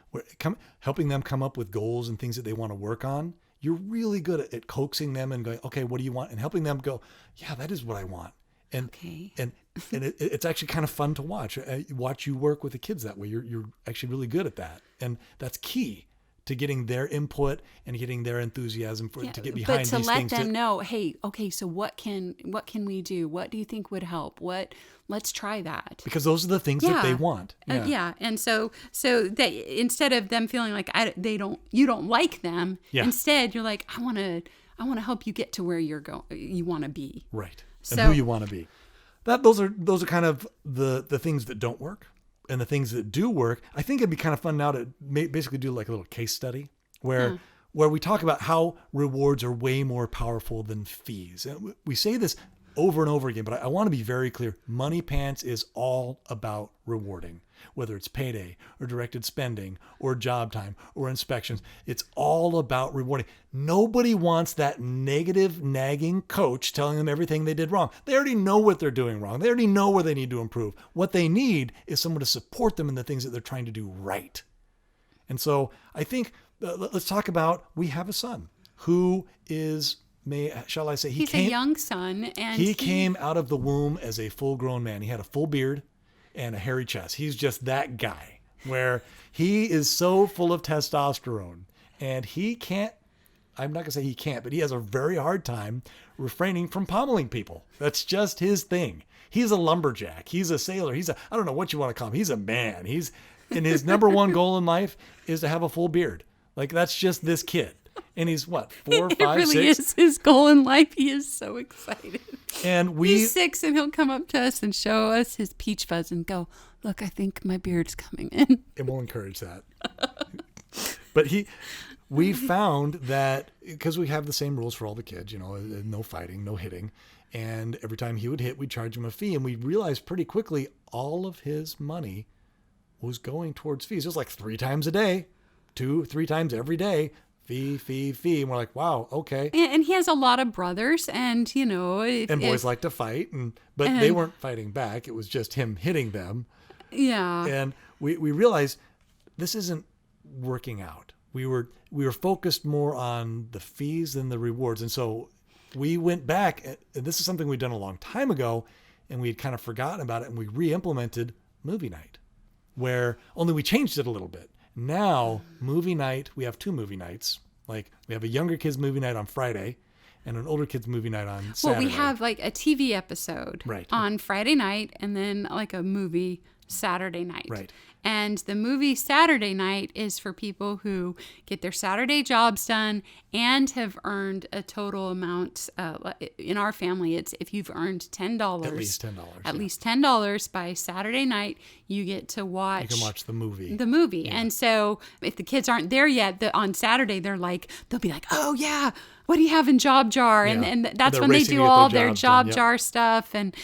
helping them come up with goals and things that they want to work on. You're really good at coaxing them and going, okay, what do you want? And helping them go, yeah, that is what I want. And Okay. and it's actually kind of fun to watch you work with the kids that way. You're actually really good at that, and that's key to getting their input and getting their enthusiasm to get behind these things. But to let them know, hey, okay, so what can we do? What do you think would help? Let's try that. Because those are the things that they want. Yeah. And so that instead of them feeling like you don't like them, instead you're like, I want to help you get to where you want to be. Right. And who you want to be. Those are kind of the things that don't work. And the things that do work. I think it'd be kind of fun now to basically do like a little case study where we talk about how rewards are way more powerful than fees. And we say this over and over again, but I want to be very clear. Money Pants is all about rewarding, whether it's payday or directed spending or job time or inspections. It's all about rewarding. Nobody wants that negative, nagging coach telling them everything they did wrong. They already know what they're doing wrong. They already know where they need to improve. What they need is someone to support them in the things that they're trying to do right. And so I think let's talk about, we have a son who is, shall I say, he's a young son, and he came out of the womb as a full-grown man. He had a full beard and a hairy chest. He's just that guy where he is so full of testosterone, and he can't, I'm not gonna say he can't, but he has a very hard time refraining from pommeling people. That's just his thing. He's a lumberjack. He's a sailor. I don't know what you want to call him. He's a man. And his number one goal in life is to have a full beard. Like, that's just this kid. And he's what, 4, 5, 6? It really is his goal in life. He is so excited. And he's 6 and he'll come up to us and show us his peach fuzz and go, look, I think my beard's coming in. And we'll encourage that. But we found that because we have the same rules for all the kids, no fighting, no hitting. And every time he would hit, we'd charge him a fee. And we realized pretty quickly all of his money was going towards fees. It was like 3 times a day, 2-3 times every day. Fee. And we're like, wow, okay. And he has a lot of brothers, and and boys like to fight, but they weren't fighting back. It was just him hitting them. Yeah. And we realized this isn't working out. We were focused more on the fees than the rewards. And so we went back, and this is something we'd done a long time ago, and we had kind of forgotten about it, and we re-implemented movie night, where only we changed it a little bit. Now, movie night, we have 2 movie nights. Like, we have a younger kids movie night on Friday and an older kids movie night on Saturday. Well, we have like a TV episode on Friday night and then like a movie Saturday night. Right. And the movie Saturday night is for people who get their Saturday jobs done and have earned a total amount. In our family, it's if you've earned $10. At least $10. At least $10 by Saturday night, you get to watch. You can watch the movie. Yeah. And so if the kids aren't there yet, on Saturday, they'll be like, oh yeah, what do you have in Job Jar? And that's when they do all their Job Jar stuff, and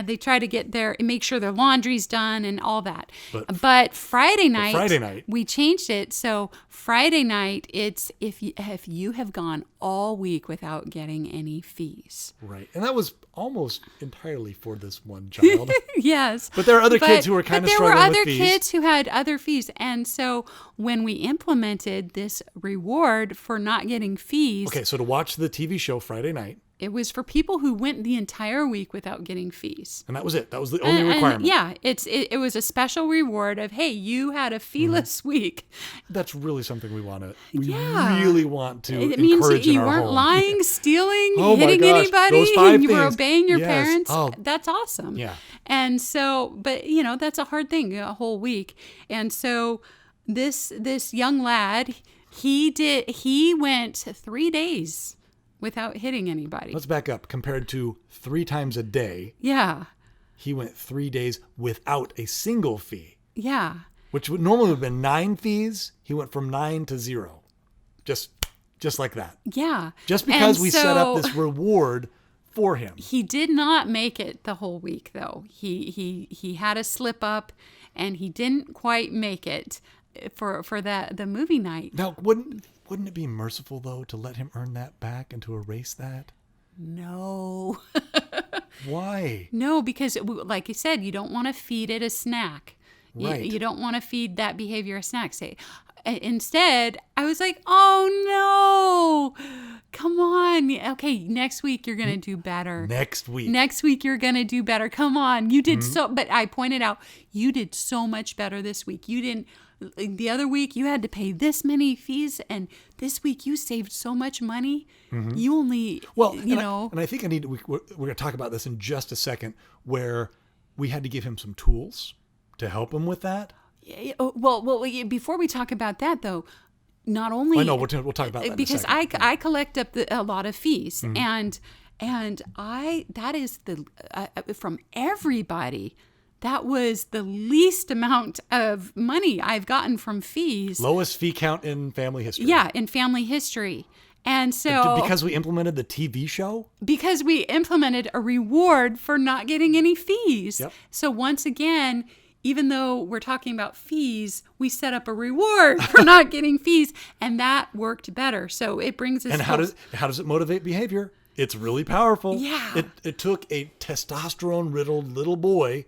they try to make sure their laundry's done and all that. But Friday night, we changed it. So Friday night, it's if you have gone all week without getting any fees. Right. And that was almost entirely for this one child. Yes. But there are other kids who were kind of struggling with fees. There were other kids who had other fees. And so when we implemented this reward for not getting fees. Okay, so to watch the TV show Friday night. It was for people who went the entire week without getting fees. And that was it. That was the only requirement. Yeah, it was a special reward of, hey, you had a feeless week. That's really something we really want to it encourage means you in our weren't home. lying, stealing, Oh my hitting gosh, anybody, those 5 and you were things. obeying your Yes. parents. Oh. That's awesome. Yeah. And so, but that's a hard thing, a whole week. And so this young lad, he went 3 days without hitting anybody. Let's back up. Compared to 3 times a day, Yeah. he went 3 days without a single fee, Yeah. which would normally have been 9 fees. He went from 9 to 0. Just like that. Yeah. Just because And we set up so this reward for him. he did not make it the whole week, though. He had a slip up, and he didn't quite make it for the movie night. Now, wouldn't it be merciful, though, to let him earn that back and to erase that? No. Why? No, because like you said, you don't want to feed it a snack. Right. You don't want to feed that behavior a snack. Instead, I was like, oh no, come on. Okay, next week you're going to do better. Next week You're going to do better. Come on. You did but I pointed out, you did so much better this week. You didn't, the other week you had to pay this many fees, and this week you saved so much money. You only, and I think we're going to talk about this in just a second, where we had to give him some tools to help him with that. Well, before we talk about that, though, not only I know we'll talk about that because in a second. I collect up a lot of fees, and that is from everybody. That was the least amount of money I've gotten from fees. Lowest fee count in family history. Yeah, in family history. And so because we implemented the TV show? Because we implemented a reward for not getting any fees. Yep. So once again, even though we're talking about fees, we set up a reward for not getting fees, and that worked better. So it brings us. And how does it motivate behavior? It's really powerful. Yeah. It took a testosterone-riddled little boy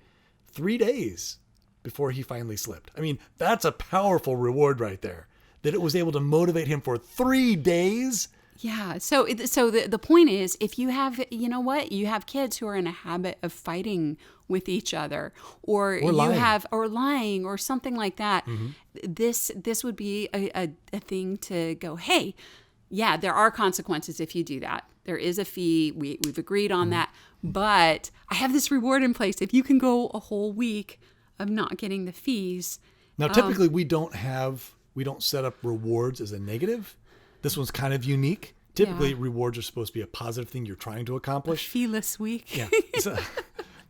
3 days before he finally slipped. I mean, that's a powerful reward right there. That it was able to motivate him for 3 days. Yeah. So the point is, if you have, you have kids who are in a habit of fighting with each other, or lying or something like that, this would be a thing to go, hey, yeah, there are consequences if you do that. There is a fee. We've agreed on that. But I have this reward in place. If you can go a whole week of not getting the fees. Now, typically we don't set up rewards as a negative. This one's kind of unique. Typically, rewards are supposed to be a positive thing you're trying to accomplish. Feeless week. Yeah. So,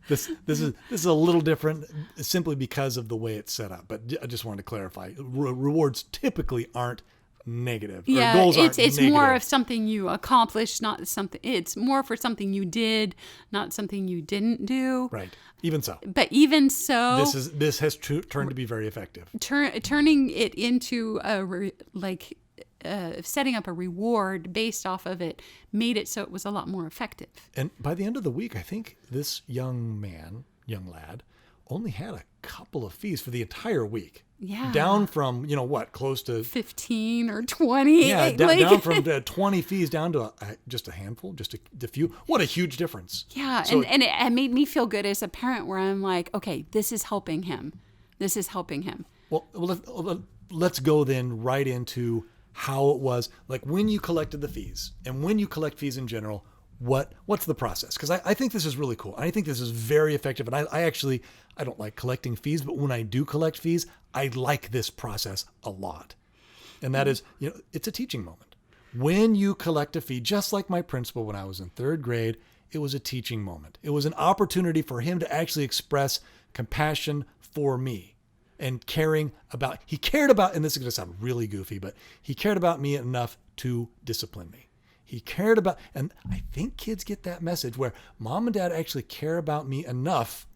this is a little different simply because of the way it's set up. But I just wanted to clarify. Rewards typically aren't negative. Yeah, goals aren't it's negative. more of something you accomplished, not something. It's more for something you did, not something you didn't do. Right. Even so. But even so, this has turned to be very effective. Turning it into setting up a reward based off of it made it so it was a lot more effective. And by the end of the week, I think this young lad, only had a couple of fees for the entire week. Yeah. Down from, close to 15 or 20. Yeah, down from 20 fees down to just a handful, just a few. What a huge difference. Yeah, So, and it made me feel good as a parent, where I'm like, okay, this is helping him. Well, let's go then right into how it was, like when you collected the fees and when you collect fees in general, what's the process? Because I think this is really cool. I think this is very effective. And I don't like collecting fees, but when I do collect fees, I like this process a lot. And that is, it's a teaching moment. When you collect a fee, just like my principal when I was in 3rd grade, it was a teaching moment. It was an opportunity for him to actually express compassion for me and he cared about, and this is going to sound really goofy, but he cared about me enough to discipline me. He cared about, and I think kids get that message where mom and dad actually care about me enough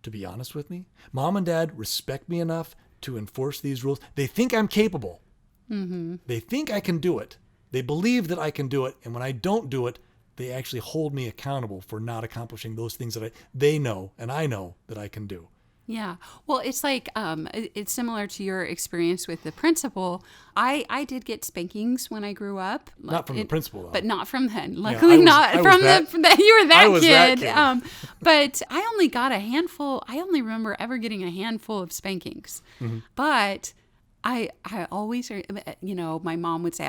to be honest with me. Mom and dad respect me enough to enforce these rules. They think I'm capable. Mm-hmm. They think I can do it. They believe that I can do it. And when I don't do it, they actually hold me accountable for not accomplishing those things that they know and I know that I can do. Yeah. Well, it's like, it's similar to your experience with the principal. I did get spankings when I grew up. Not from the principal, though. But not from then. Luckily, you were that kid. But I only got a handful. I only remember ever getting a handful of spankings. Mm-hmm. But I always, my mom would say,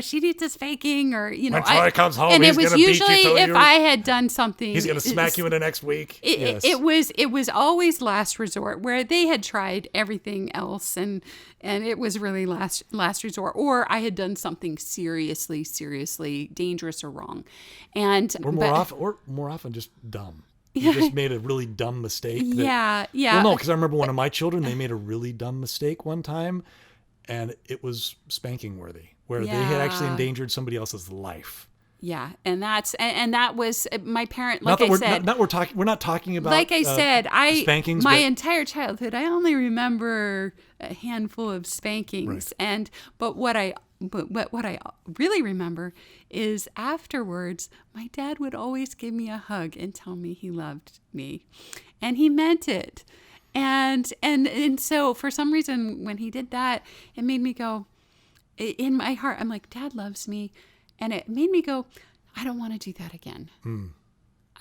she needs a spanking, or, When Troy comes home, and he's it was going to beat you usually till if you're... I had done something. He's going to smack you in the next week. Yes. It was always last resort, where they had tried everything else, and it was really last resort, or I had done something seriously dangerous or wrong, and more often just dumb. You just made a really dumb mistake. Yeah. Well, no, because I remember one of my children, they made a really dumb mistake one time, and it was spanking worthy, where they had actually endangered somebody else's life. Yeah, and that was my parent. We're not talking about. Like I said, spankings. My entire childhood, I only remember a handful of spankings, right. But what I really remember is afterwards, my dad would always give me a hug and tell me he loved me, and he meant it. And so for some reason, when he did that, it made me go, in my heart, I'm like, Dad loves me. And it made me go, I don't want to do that again.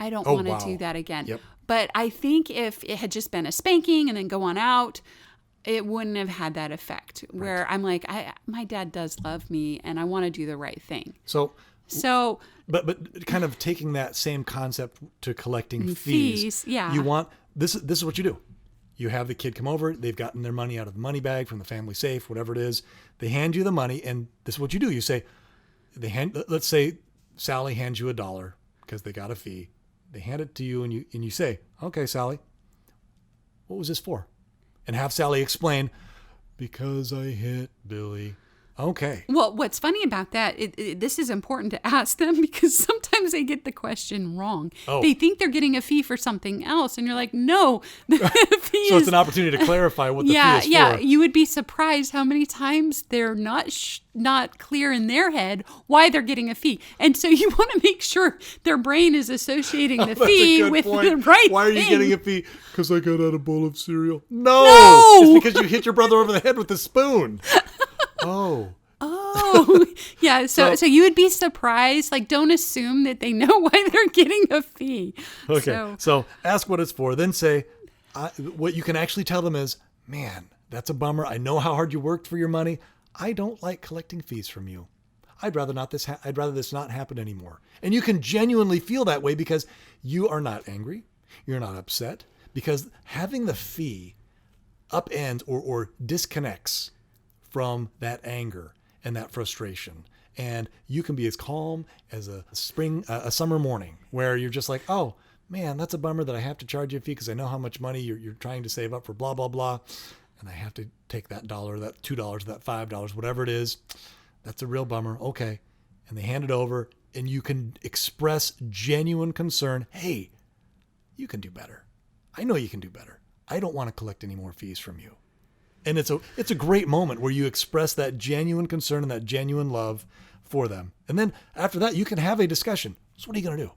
I don't want to do that again. Yep. But I think if it had just been a spanking and then go on out, it wouldn't have had that effect, where I'm like, my dad does love me and I want to do the right thing. So, but kind of taking that same concept to collecting fees. Yeah. You want, this is what you do. You have the kid come over, they've gotten their money out of the money bag from the family safe, whatever it is. They hand you the money, and this is what you do. You say, let's say Sally hands you $1 because they got a fee. They hand it to you, and you say, okay, Sally, what was this for? And have Sally explain, because I hit Billy. Okay. Well, what's funny about that, this is important to ask them, because sometimes they get the question wrong. Oh. They think they're getting a fee for something else, and you're like, no, the fee So it's an opportunity to clarify what the fee is for. Yeah, you would be surprised how many times they're not clear in their head why they're getting a fee. And so you want to make sure their brain is associating the fee with the right thing. Why are you getting a fee? Because I got out a bowl of cereal. No! It's because you hit your brother over the head with a spoon. Oh, yeah. So you would be surprised. Like, don't assume that they know why they're getting a fee. Okay. So ask what it's for. Then say, what you can actually tell them is, man, that's a bummer. I know how hard you worked for your money. I don't like collecting fees from you. I'd rather this not happen anymore. And you can genuinely feel that way because you are not angry. You're not upset, because having the fee upends or disconnects from that anger and that frustration. And you can be as calm as a summer morning, where you're just like, oh man, that's a bummer that I have to charge you a fee because I know how much money you're trying to save up for blah, blah, blah. And I have to take that $1, that $2, that $5, whatever it is. That's a real bummer. Okay. And they hand it over, and you can express genuine concern. Hey, you can do better. I know you can do better. I don't want to collect any more fees from you. And it's a great moment where you express that genuine concern and that genuine love for them. And then after that, you can have a discussion. So what are you going to do?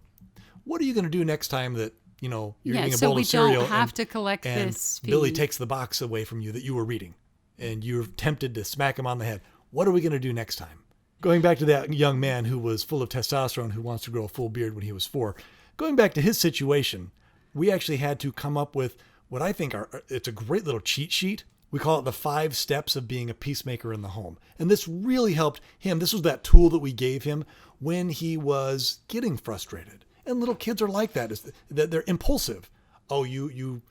What are you going to do next time that, you're eating a bowl of cereal? So we don't have to collect this fee. Billy takes the box away from you that you were reading, and you're tempted to smack him on the head. What are we going to do next time? Going back to that young man who was full of testosterone, who wants to grow a full beard when he was 4. Going back to his situation, we actually had to come up with what I think it's a great little cheat sheet. We call it the 5 steps of being a peacemaker in the home. And this really helped him. This was that tool that we gave him when he was getting frustrated. And little kids are like that, is that they're impulsive. Oh, you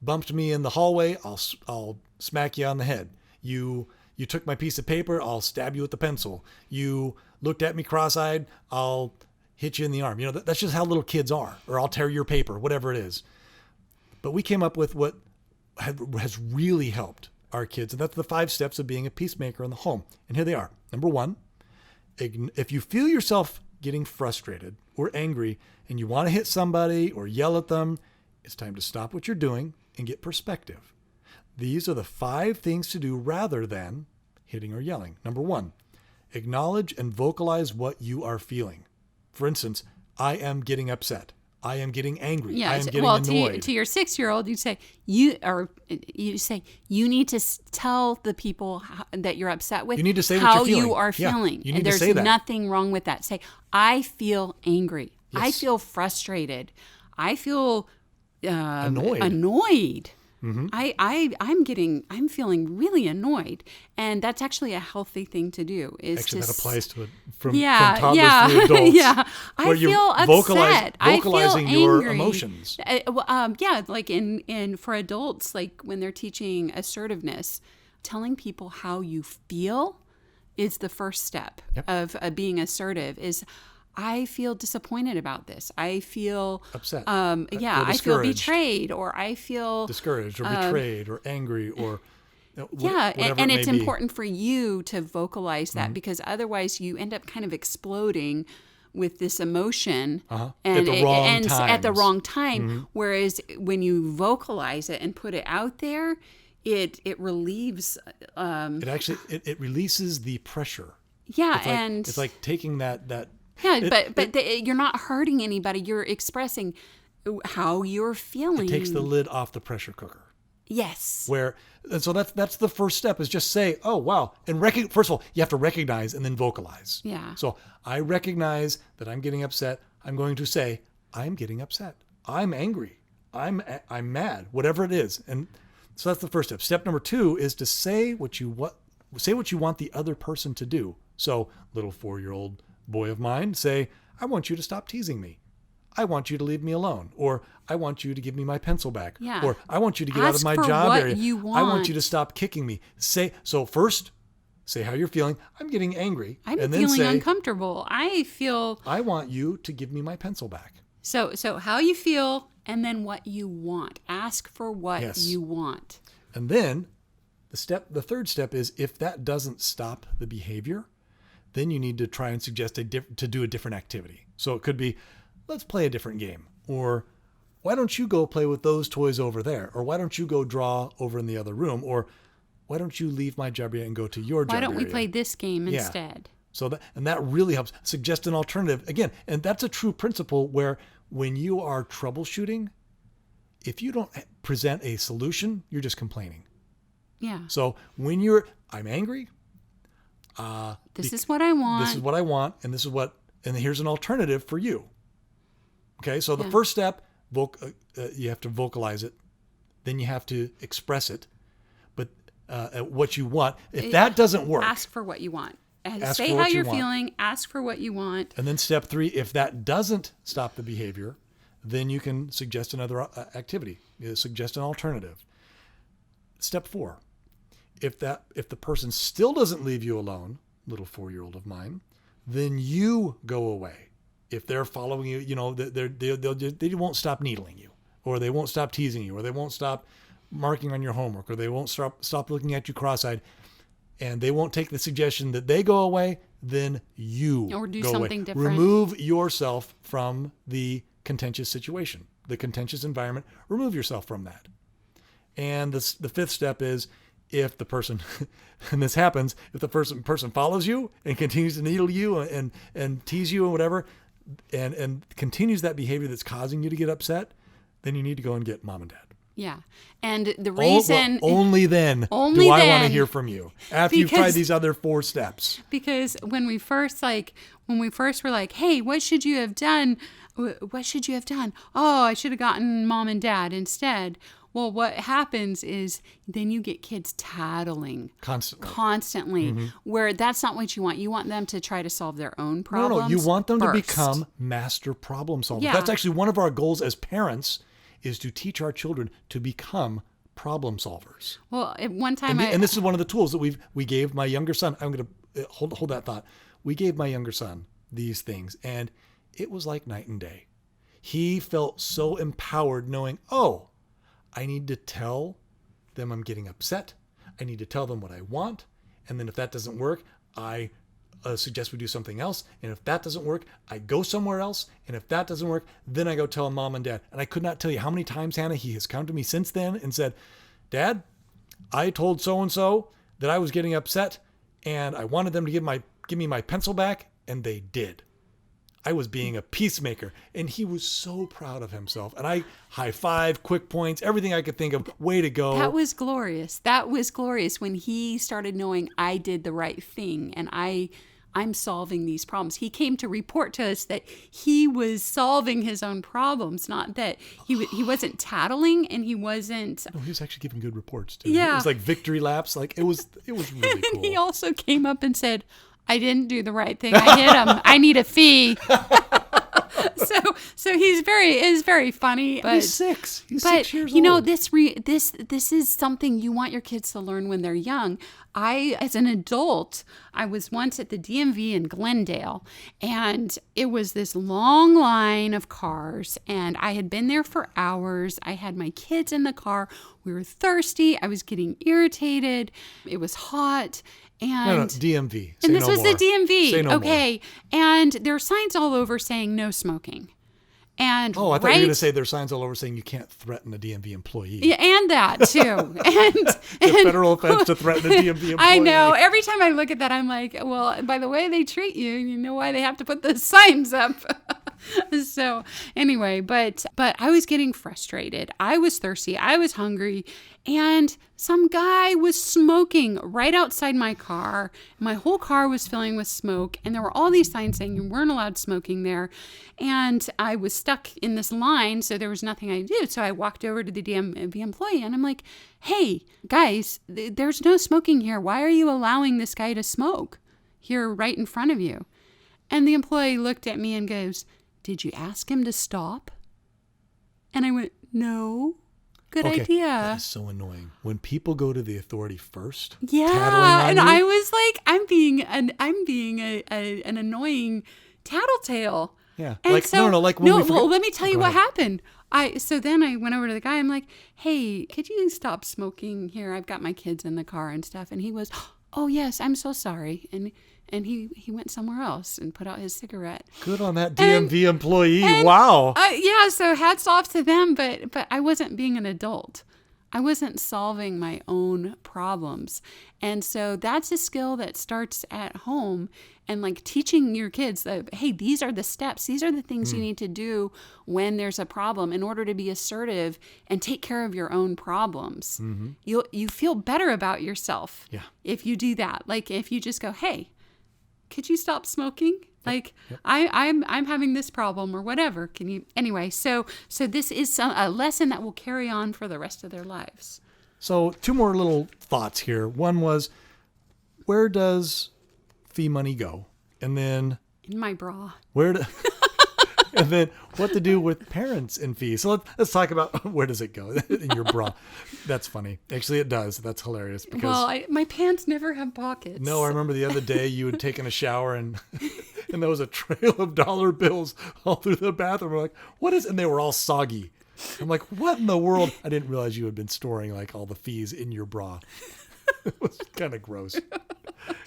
bumped me in the hallway, I'll smack you on the head. You took my piece of paper, I'll stab you with the pencil. You looked at me cross-eyed, I'll hit you in the arm. That's just how little kids are. Or I'll tear your paper, whatever it is. But we came up with what has really helped our kids. And that's the 5 steps of being a peacemaker in the home. And here they are. Number 1, if you feel yourself getting frustrated or angry and you want to hit somebody or yell at them, it's time to stop what you're doing and get perspective. These are the 5 things to do rather than hitting or yelling. Number 1, acknowledge and vocalize what you are feeling. For instance, I am getting upset. I am getting angry. I am getting annoyed. To your 6-year-old, you say you need to tell the people that you're upset with. You need to say how what you're feeling. You are feeling. You need and to there's say that. nothing wrong with that. Say, I feel angry. Yes. I feel frustrated. I feel annoyed. I'm feeling really annoyed, and that's actually a healthy thing to do. Actually, that applies to it from yeah, toddlers yeah, to adults. yeah. I where feel you're upset. vocalizing I feel your angry. emotions. Yeah, like in for adults, like when they're teaching assertiveness, telling people how you feel is the first step of being assertive. Is I feel disappointed about this. I feel Upset. I feel betrayed, or I feel discouraged, or betrayed, or angry, or and it it's may be. important for you to vocalize that, because otherwise you end up kind of exploding with this emotion, and At the it wrong ends at the times. wrong time. Whereas when you vocalize it and put it out there, it relieves. It actually it releases the pressure. Yeah, It's like taking that. You're not hurting anybody. You're expressing how you're feeling. It takes the lid off the pressure cooker. Yes. And so that's the first step, is just say, oh, wow. And first of all, you have to recognize and then vocalize. Yeah. So I recognize that I'm getting upset. I'm going to say, I'm getting upset. I'm angry. I'm mad, whatever it is. And so that's the first step. Step number 2 is to say what you want the other person to do. So little 4-year-old boy of mine, say, I want you to stop teasing me. I want you to leave me alone. Or I want you to give me my pencil back. Yeah. Or I want you to get out of my job area. I want you to stop kicking me. First, say how you're feeling. I'm getting angry. I'm and then feeling say, uncomfortable. I want you to give me my pencil back. So how you feel, and then what you want. Ask for what you want. And then the third step is, if that doesn't stop the behavior, then you need to try and suggest to do a different activity. So it could be, let's play a different game. Or why don't you go play with those toys over there? Or why don't you go draw over in the other room? Or why don't you leave my job area and go to your job area? Why don't we play this game instead? So that really helps. Suggest an alternative. Again, and that's a true principle where when you are troubleshooting, if you don't present a solution, you're just complaining. Yeah. So when I'm angry. This is what I want. This is what I want. And here's an alternative for you. Okay. So the first step, you have to vocalize it. Then you have to express it. But what you want, if that doesn't work. Ask for what you want. Say how you're feeling. Ask for what you want. And then step 3, if that doesn't stop the behavior, then you can suggest another activity. Suggest an alternative. Step 4, if the person still doesn't leave you alone, little 4-year-old of mine, then you go away. If they're following you, they won't stop needling you, or they won't stop teasing you, or they won't stop marking on your homework, or they won't stop looking at you cross-eyed, and they won't take the suggestion that they go away, then you or do go something away. different. Remove yourself from the contentious situation, the contentious environment. Remove yourself from that. And the 5th step is, if the person, and this happens, if the person follows you and continues to needle you and tease you and whatever, and continues that behavior that's causing you to get upset, then you need to go and get mom and dad. Yeah. And the reason... only then do I want to hear from you. After you've tried these other 4 steps. Because when we first were like, hey, what should you have done? What should you have done? Oh, I should have gotten mom and dad instead. Well, what happens is then you get kids tattling constantly, where that's not what you want. You want them to try to solve their own problems. No, you want them first. to become master problem solvers. Yeah. That's actually one of our goals as parents, is to teach our children to become problem solvers. Well, at one time, and this is one of the tools that we gave my younger son. I'm going to hold that thought. We gave my younger son these things, and it was like night and day. He felt so empowered knowing, I need to tell them I'm getting upset. I need to tell them what I want. And then if that doesn't work, I suggest we do something else. And if that doesn't work, I go somewhere else. And if that doesn't work, then I go tell mom and dad. And I could not tell you how many times, Hannah, he has come to me since then and said, Dad, I told so-and-so that I was getting upset and I wanted them to give me my pencil back. And they did. I was being a peacemaker, and he was so proud of himself. And I high five, quick points, everything I could think of. Way to go. That was glorious. That was glorious when he started knowing I did the right thing, and I'm I'm solving these problems. He came to report to us that he was solving his own problems, not that he wasn't tattling and he wasn't. No, he was actually giving good reports too. Yeah. It was like victory laps. Like it was really And cool. he also came up and said, I didn't do the right thing. I hit him. I need a fee. So he's very funny. But He's 6. He's but 6 years you know, old. this is something you want your kids to learn when they're young. As an adult, I was once at the DMV in Glendale, and it was this long line of cars, and I had been there for hours. I had my kids in the car. We were thirsty. I was getting irritated. It was hot. And No, DMV. and Say this no was more. the DMV. Say no Okay. And there are signs all over saying no smoking. And Oh, I thought you were going to say there's signs all over saying you can't threaten a DMV employee. Yeah, and that too. It's a federal offense to threaten a DMV employee. I know. Every time I look at that, I'm like, well, by the way they treat you, you know why they have to put those signs up. So anyway, but I was getting frustrated. I was thirsty. I was hungry. And some guy was smoking right outside my car. My whole car was filling with smoke. And there were all these signs saying you weren't allowed smoking there. And I was stuck in this line, so there was nothing I could do. So I walked over to the DMV employee and I'm like, hey, guys, there's no smoking here. Why are you allowing this guy to smoke here right in front of you? And the employee looked at me and goes, did you ask him to stop? And I went, no. Good idea. That is so annoying. When people go to the authority first, Yeah, tattling on and you, I was like, I'm being an annoying tattletale. Yeah, And like so, no, like when we forget- well, let me tell you Go what ahead. happened. So then I went over to the guy. I'm like, hey, could you stop smoking here? I've got my kids in the car and stuff. And he was, oh yes, I'm so sorry. And he went somewhere else and put out his cigarette. Good on that And- DMV employee. and, Wow. Yeah, so hats off to them, but I wasn't being an adult. I wasn't solving my own problems. And so that's a skill that starts at home, and like teaching your kids that, hey, these are the steps. These are the things you need to do when there's a problem in order to be assertive and take care of your own problems. You feel better about yourself Yeah. if you do that. Like if you just go, hey, could you stop smoking? Like I'm having this problem or whatever. Can you anyway? So this is a lesson that will carry on for the rest of their lives. So 2 more little thoughts here. One was, where does fee money go? And then In my bra. and then what to do with parents and fees. So let's talk about where does it go in your bra. That's funny. Actually, it does. That's hilarious because Well, my pants never have pockets. no, I remember the other day you had taken a shower and there was a trail of dollar bills all through the bathroom. We're like, what is? And they were all soggy. I'm like, what in the world? I didn't realize you had been storing like all the fees in your bra. It was kind of gross.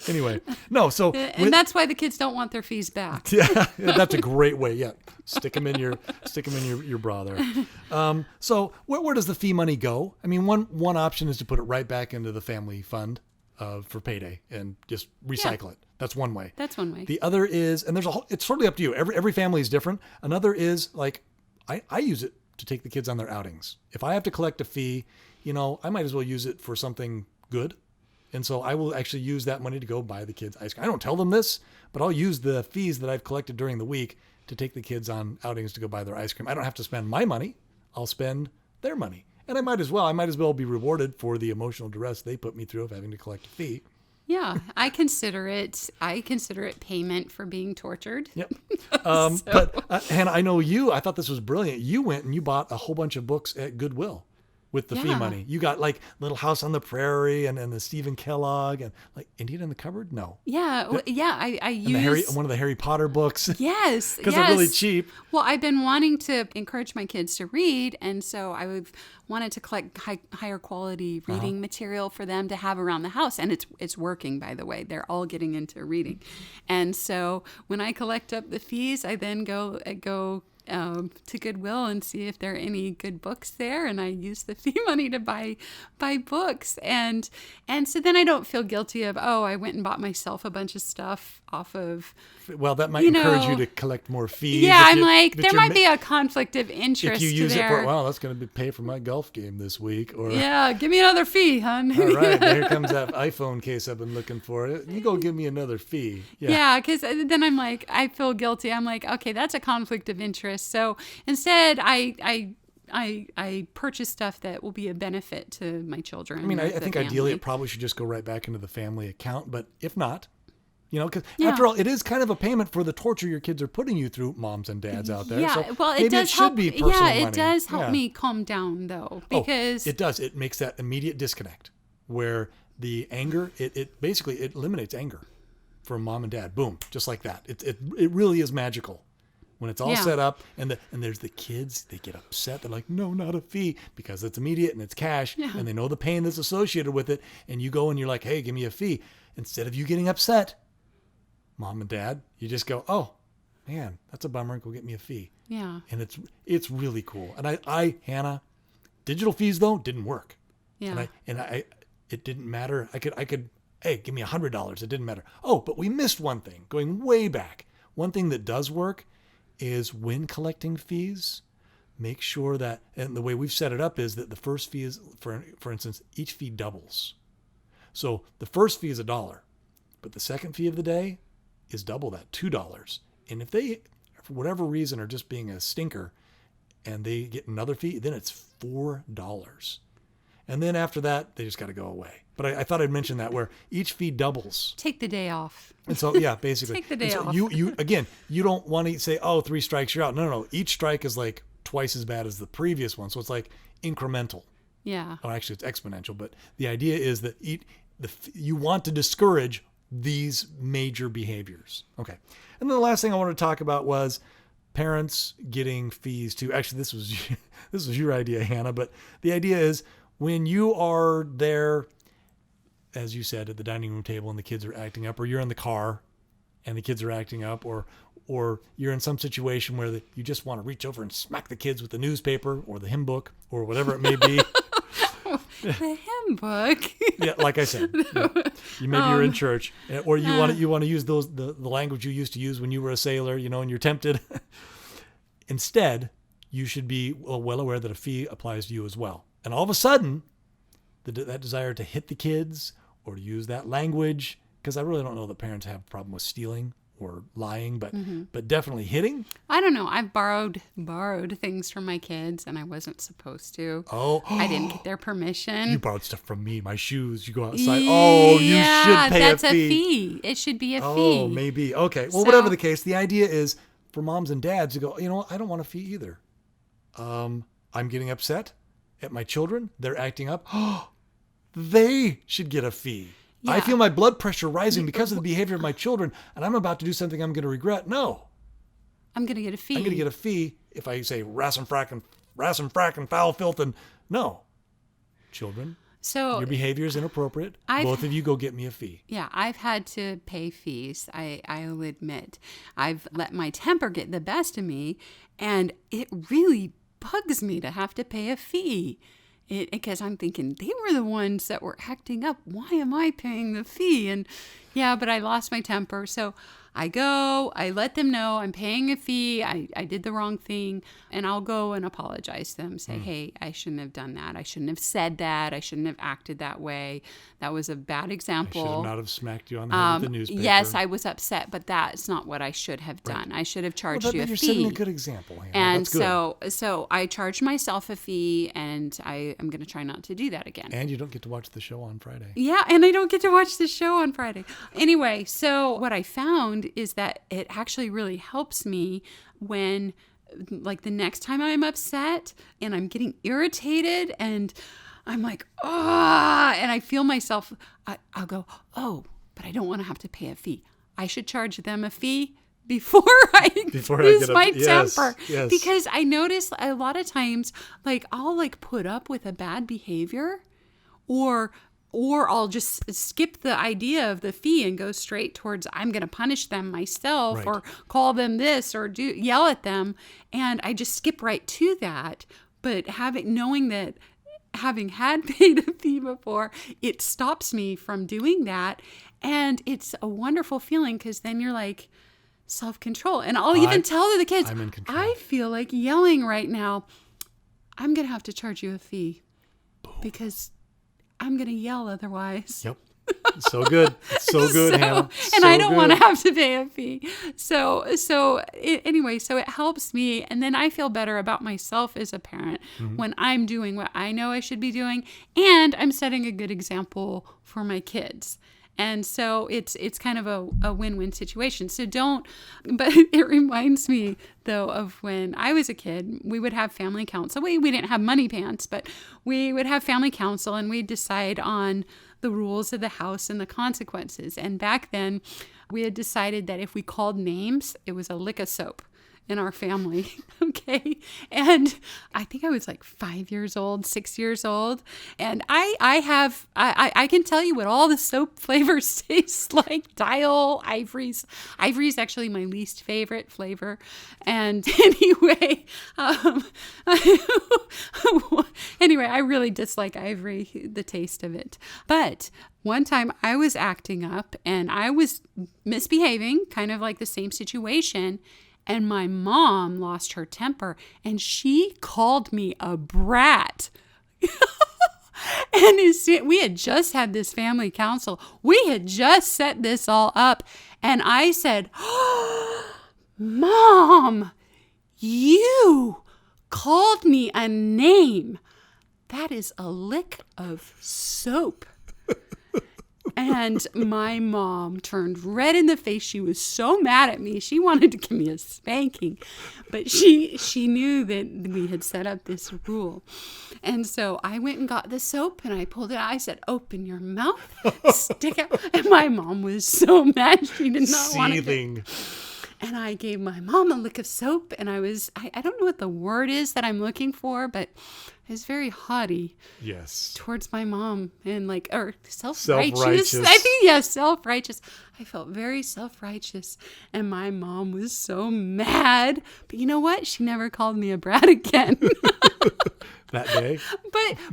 Anyway, no. So And that's why the kids don't want their fees back. yeah, that's a great way. Yeah, stick them in your bra there. So where does the fee money go? I mean, one option is to put it right back into the family fund for payday and just recycle it. That's one way. That's one way. The other is, and it's totally up to you. Every family is different. Another is like, I use it to take the kids on their outings. If I have to collect a fee, I might as well use it for something good. And so I will actually use that money to go buy the kids ice cream. I don't tell them this, but I'll use the fees that I've collected during the week to take the kids on outings to go buy their ice cream. I don't have to spend my money. I'll spend their money. And I might as well be rewarded for the emotional duress they put me through of having to collect a fee. Yeah, I consider it payment for being tortured. Yep. But Hannah, I know I thought this was brilliant. You went and you bought a whole bunch of books at Goodwill with the fee Yeah. money. You got like Little House on the Prairie and the Stephen Kellogg and like Indian in the Cupboard. No. Yeah, I And use one of the Harry Potter books. Yes, Because they're really cheap. Well, I've been wanting to encourage my kids to read, and so I've wanted to collect higher quality reading material for them to have around the house, and it's working, by the way. They're all getting into reading, and so when I collect up the fees, I then go to Goodwill and see if there are any good books there, and I use the fee money to buy books, and so then I don't feel guilty of, oh, I went and bought myself a bunch of stuff off of. Well, that might encourage you to collect more fees. Yeah, I'm like, there might be a conflict of interest. If you use there. it for, well, that's going to pay for my golf game this week. Or yeah, give me another fee, hon. All right, here comes that iPhone case I've been looking for. You go give me another fee. Yeah, because then I'm like, I feel guilty. I'm like, okay, that's a conflict of interest. So instead, I purchase stuff that will be a benefit to my children. I mean, I think family. Ideally it probably should just go right back into the family account, but if not, because after all, it is kind of a payment for the torture your kids are putting you through, moms and dads out there. Yeah, so well, maybe it does should help. Be personal money. It does help me calm down, though, because it does. It makes that immediate disconnect where the anger, it basically it eliminates anger from mom and dad. Boom, just like that. It really is magical. When it's all set up and there's the kids, they get upset. They're like, no, not a fee, because it's immediate and it's cash and they know the pain that's associated with it. And you go and you're like, hey, give me a fee. Instead of you getting upset, mom and dad, you just go, oh, man, that's a bummer. Go get me a fee. Yeah. And it's really cool. And I Hannah, digital fees though didn't work. Yeah. And I it didn't matter. I could, hey, give me $100. It didn't matter. Oh, but we missed one thing going way back. One thing that does work is when collecting fees, make sure that, and the way we've set it up is that the first fee is, for instance, each fee doubles. So the first fee is $1, but the second fee of the day is double that, $2. And if they, for whatever reason, are just being a stinker and they get another fee, then it's $4. And then after that, they just got to go away. But I thought I'd mention that, where each fee doubles. Take the day off. And so, yeah, basically. Take the day off. You again, you don't want to say, oh, 3 strikes, you're out. No. Each strike is like twice as bad as the previous one. So it's like incremental. Yeah. Oh, actually, it's exponential. But the idea is that you want to discourage these major behaviors. Okay. And then the last thing I wanted to talk about was parents getting fees too. Actually, this was your idea, Hannah. But the idea is, when you are there, as you said, at the dining room table and the kids are acting up, or you're in the car and the kids are acting up, or you're in some situation where you just want to reach over and smack the kids with the newspaper or the hymn book or whatever it may be. The hymn book. Yeah, like I said, you're in church, or you want to use the language you used to use when you were a sailor, and you're tempted. Instead, you should be well aware that a fee applies to you as well. And all of a sudden, that desire to hit the kids or to use that language, because I really don't know that parents have a problem with stealing or lying, but definitely hitting. I don't know. I've borrowed things from my kids, and I wasn't supposed to. Oh, I didn't get their permission. You borrowed stuff from me, my shoes. You go outside. Oh, you should pay that's a fee. a fee. It should be a fee. Oh, maybe. Okay. Well, whatever the case, the idea is for moms and dads to go, I don't want a fee either. I'm getting upset at my children. They're acting up. They should get a fee. Yeah. I feel my blood pressure rising because of the behavior of my children, and I'm about to do something I'm going to regret. No. I'm going to get a fee. I'm going to get a fee if I say rass and frack and foul filth and no. Children, so your behavior is inappropriate. Both of you go get me a fee. Yeah, I've had to pay fees. I'll admit. I've let my temper get the best of me, and it really bugs me to have to pay a fee. Because I'm thinking, they were the ones that were acting up. Why am I paying the fee? And yeah, but I lost my temper. So I go, I let them know I'm paying a fee. I did the wrong thing. And I'll go and apologize to them. Say, hey, I shouldn't have done that. I shouldn't have said that. I shouldn't have acted that way. That was a bad example. I should not have smacked you on the head with the newspaper. Yes, I was upset, but that's not what I should have done. Right. I should have charged you a you're fee. You're setting a good example, Hannah. And that's so I charged myself a fee, and I am going to try not to do that again. And you don't get to watch the show on Friday. Yeah, and I don't get to watch the show on Friday. Anyway, so what I found is that it actually really helps me when, like, the next time I'm upset and I'm getting irritated and I'm like, and I feel myself, I'll go, but I don't want to have to pay a fee. I should charge them a fee before I lose my temper. Yes. Because I notice a lot of times, like, I'll put up with a bad behavior or or I'll just skip the idea of the fee and go straight towards I'm going to punish them myself Right. or call them this or yell at them. And I just skip right to that. But knowing that having had paid a fee before, it stops me from doing that. And it's a wonderful feeling because then you're like self-control. And I'll even tell the kids, I'm in control. I feel like yelling right now. I'm going to have to charge you a fee because I'm going to yell otherwise. Yep. So good. So good, Hannah. And I don't want to have to pay a fee. Anyway, so it helps me. And then I feel better about myself as a parent when I'm doing what I know I should be doing. And I'm setting a good example for my kids. And so it's kind of a win-win situation. But it reminds me though of when I was a kid, we would have family council. We didn't have money pants, but we would have family council and we'd decide on the rules of the house and the consequences. And back then we had decided that if we called names, it was a lick of soap in our family. Okay. And I think I was like 5 years old, 6 years old. And I can tell you what all the soap flavors taste like. Dial, Ivory's. Ivory's actually my least favorite flavor. And anyway, I really dislike Ivory, the taste of it. But one time I was acting up and I was misbehaving, kind of like the same situation. And my mom lost her temper and she called me a brat. And we had just had this family council. We had just set this all up. And I said, oh, Mom, you called me a name. That is a lick of soap. And my mom turned red in the face. She was so mad at me. She wanted to give me a spanking. But she knew that we had set up this rule. And so I went and got the soap and I pulled it out. I said, open your mouth, stick out. And my mom was so mad. She did not want to. And I gave my mom a lick of soap. And I don't know what the word is that I'm looking for, but I was very haughty. Yes. Towards my mom and self-righteous. Self-righteous. I think, yeah, self-righteous. I felt very self-righteous. And my mom was so mad. But you know what? She never called me a brat again. That day.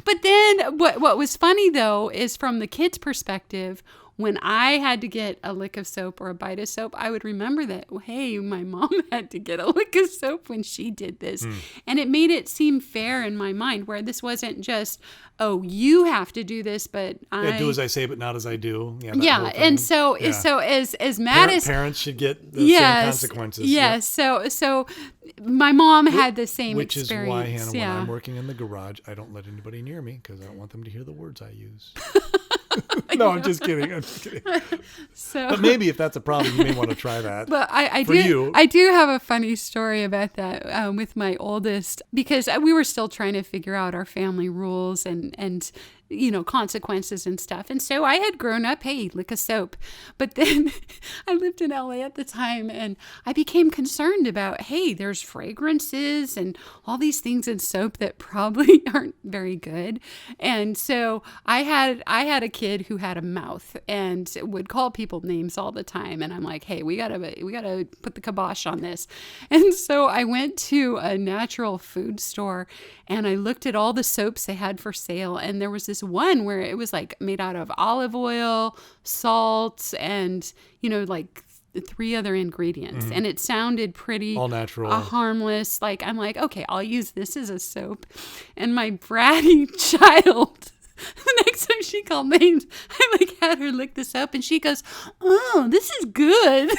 But then what was funny though is from the kids' perspective, when I had to get a lick of soap or a bite of soap, I would remember that, hey, my mom had to get a lick of soap when she did this. And it made it seem fair in my mind where this wasn't just, oh, you have to do this, but I do as I say, but not as I do. Yeah. And so as mad as parents should get the same consequences. Yes. Yeah. So my mom had the same Which experience. Which is why, Hannah, when I'm working in the garage, I don't let anybody near me because I don't want them to hear the words I use. No, I'm just kidding. But maybe if that's a problem, you may want to try that. But I do have a funny story about that with my oldest because we were still trying to figure out our family rules and consequences and stuff. And so I had grown up, hey, lick a soap. But then I lived in LA at the time and I became concerned about, hey, there's fragrances and all these things in soap that probably aren't very good. And so I had a kid who had a mouth and would call people names all the time. And I'm like, hey, we gotta put the kibosh on this. And so I went to a natural food store and I looked at all the soaps they had for sale. And there was this one where it was like made out of olive oil, salt, and, like 3 other ingredients. And it sounded pretty all natural, harmless. Like, I'm like, okay, I'll use this as a soap. And my bratty child, the next time she called names, I had her lick the soap and she goes, oh, this is good.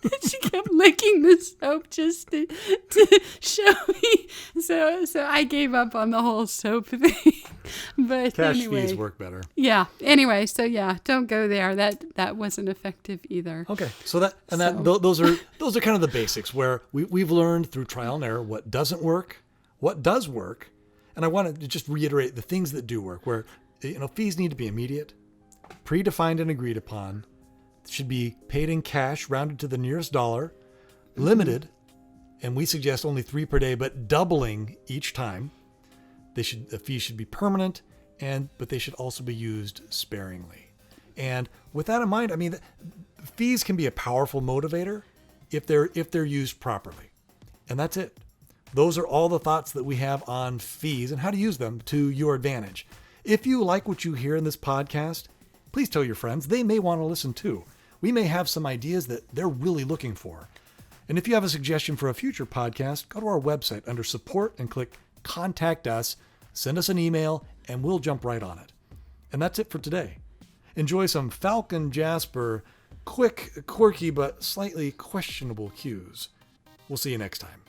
And she kept licking the soap just to show me. So I gave up on the whole soap thing. But cash anyway, fees work better. Yeah. Anyway, so yeah, don't go there. That wasn't effective either. Okay. Those are kind of the basics where we've learned through trial and error what doesn't work, what does work. And I want to just reiterate the things that do work where, fees need to be immediate, predefined and agreed upon, should be paid in cash, rounded to the nearest dollar, limited, and we suggest only 3 per day, but doubling each time. The fee should be permanent but they should also be used sparingly. And with that in mind, I mean, fees can be a powerful motivator if they're used properly. And that's it. Those are all the thoughts that we have on fees and how to use them to your advantage. If you like what you hear in this podcast, please tell your friends. They may want to listen too. We may have some ideas that they're really looking for. And if you have a suggestion for a future podcast, go to our website under support and click Contact Us, send us an email, and we'll jump right on it. And that's it for today. Enjoy some Falcon Jasper, quick, quirky, but slightly questionable cues. We'll see you next time.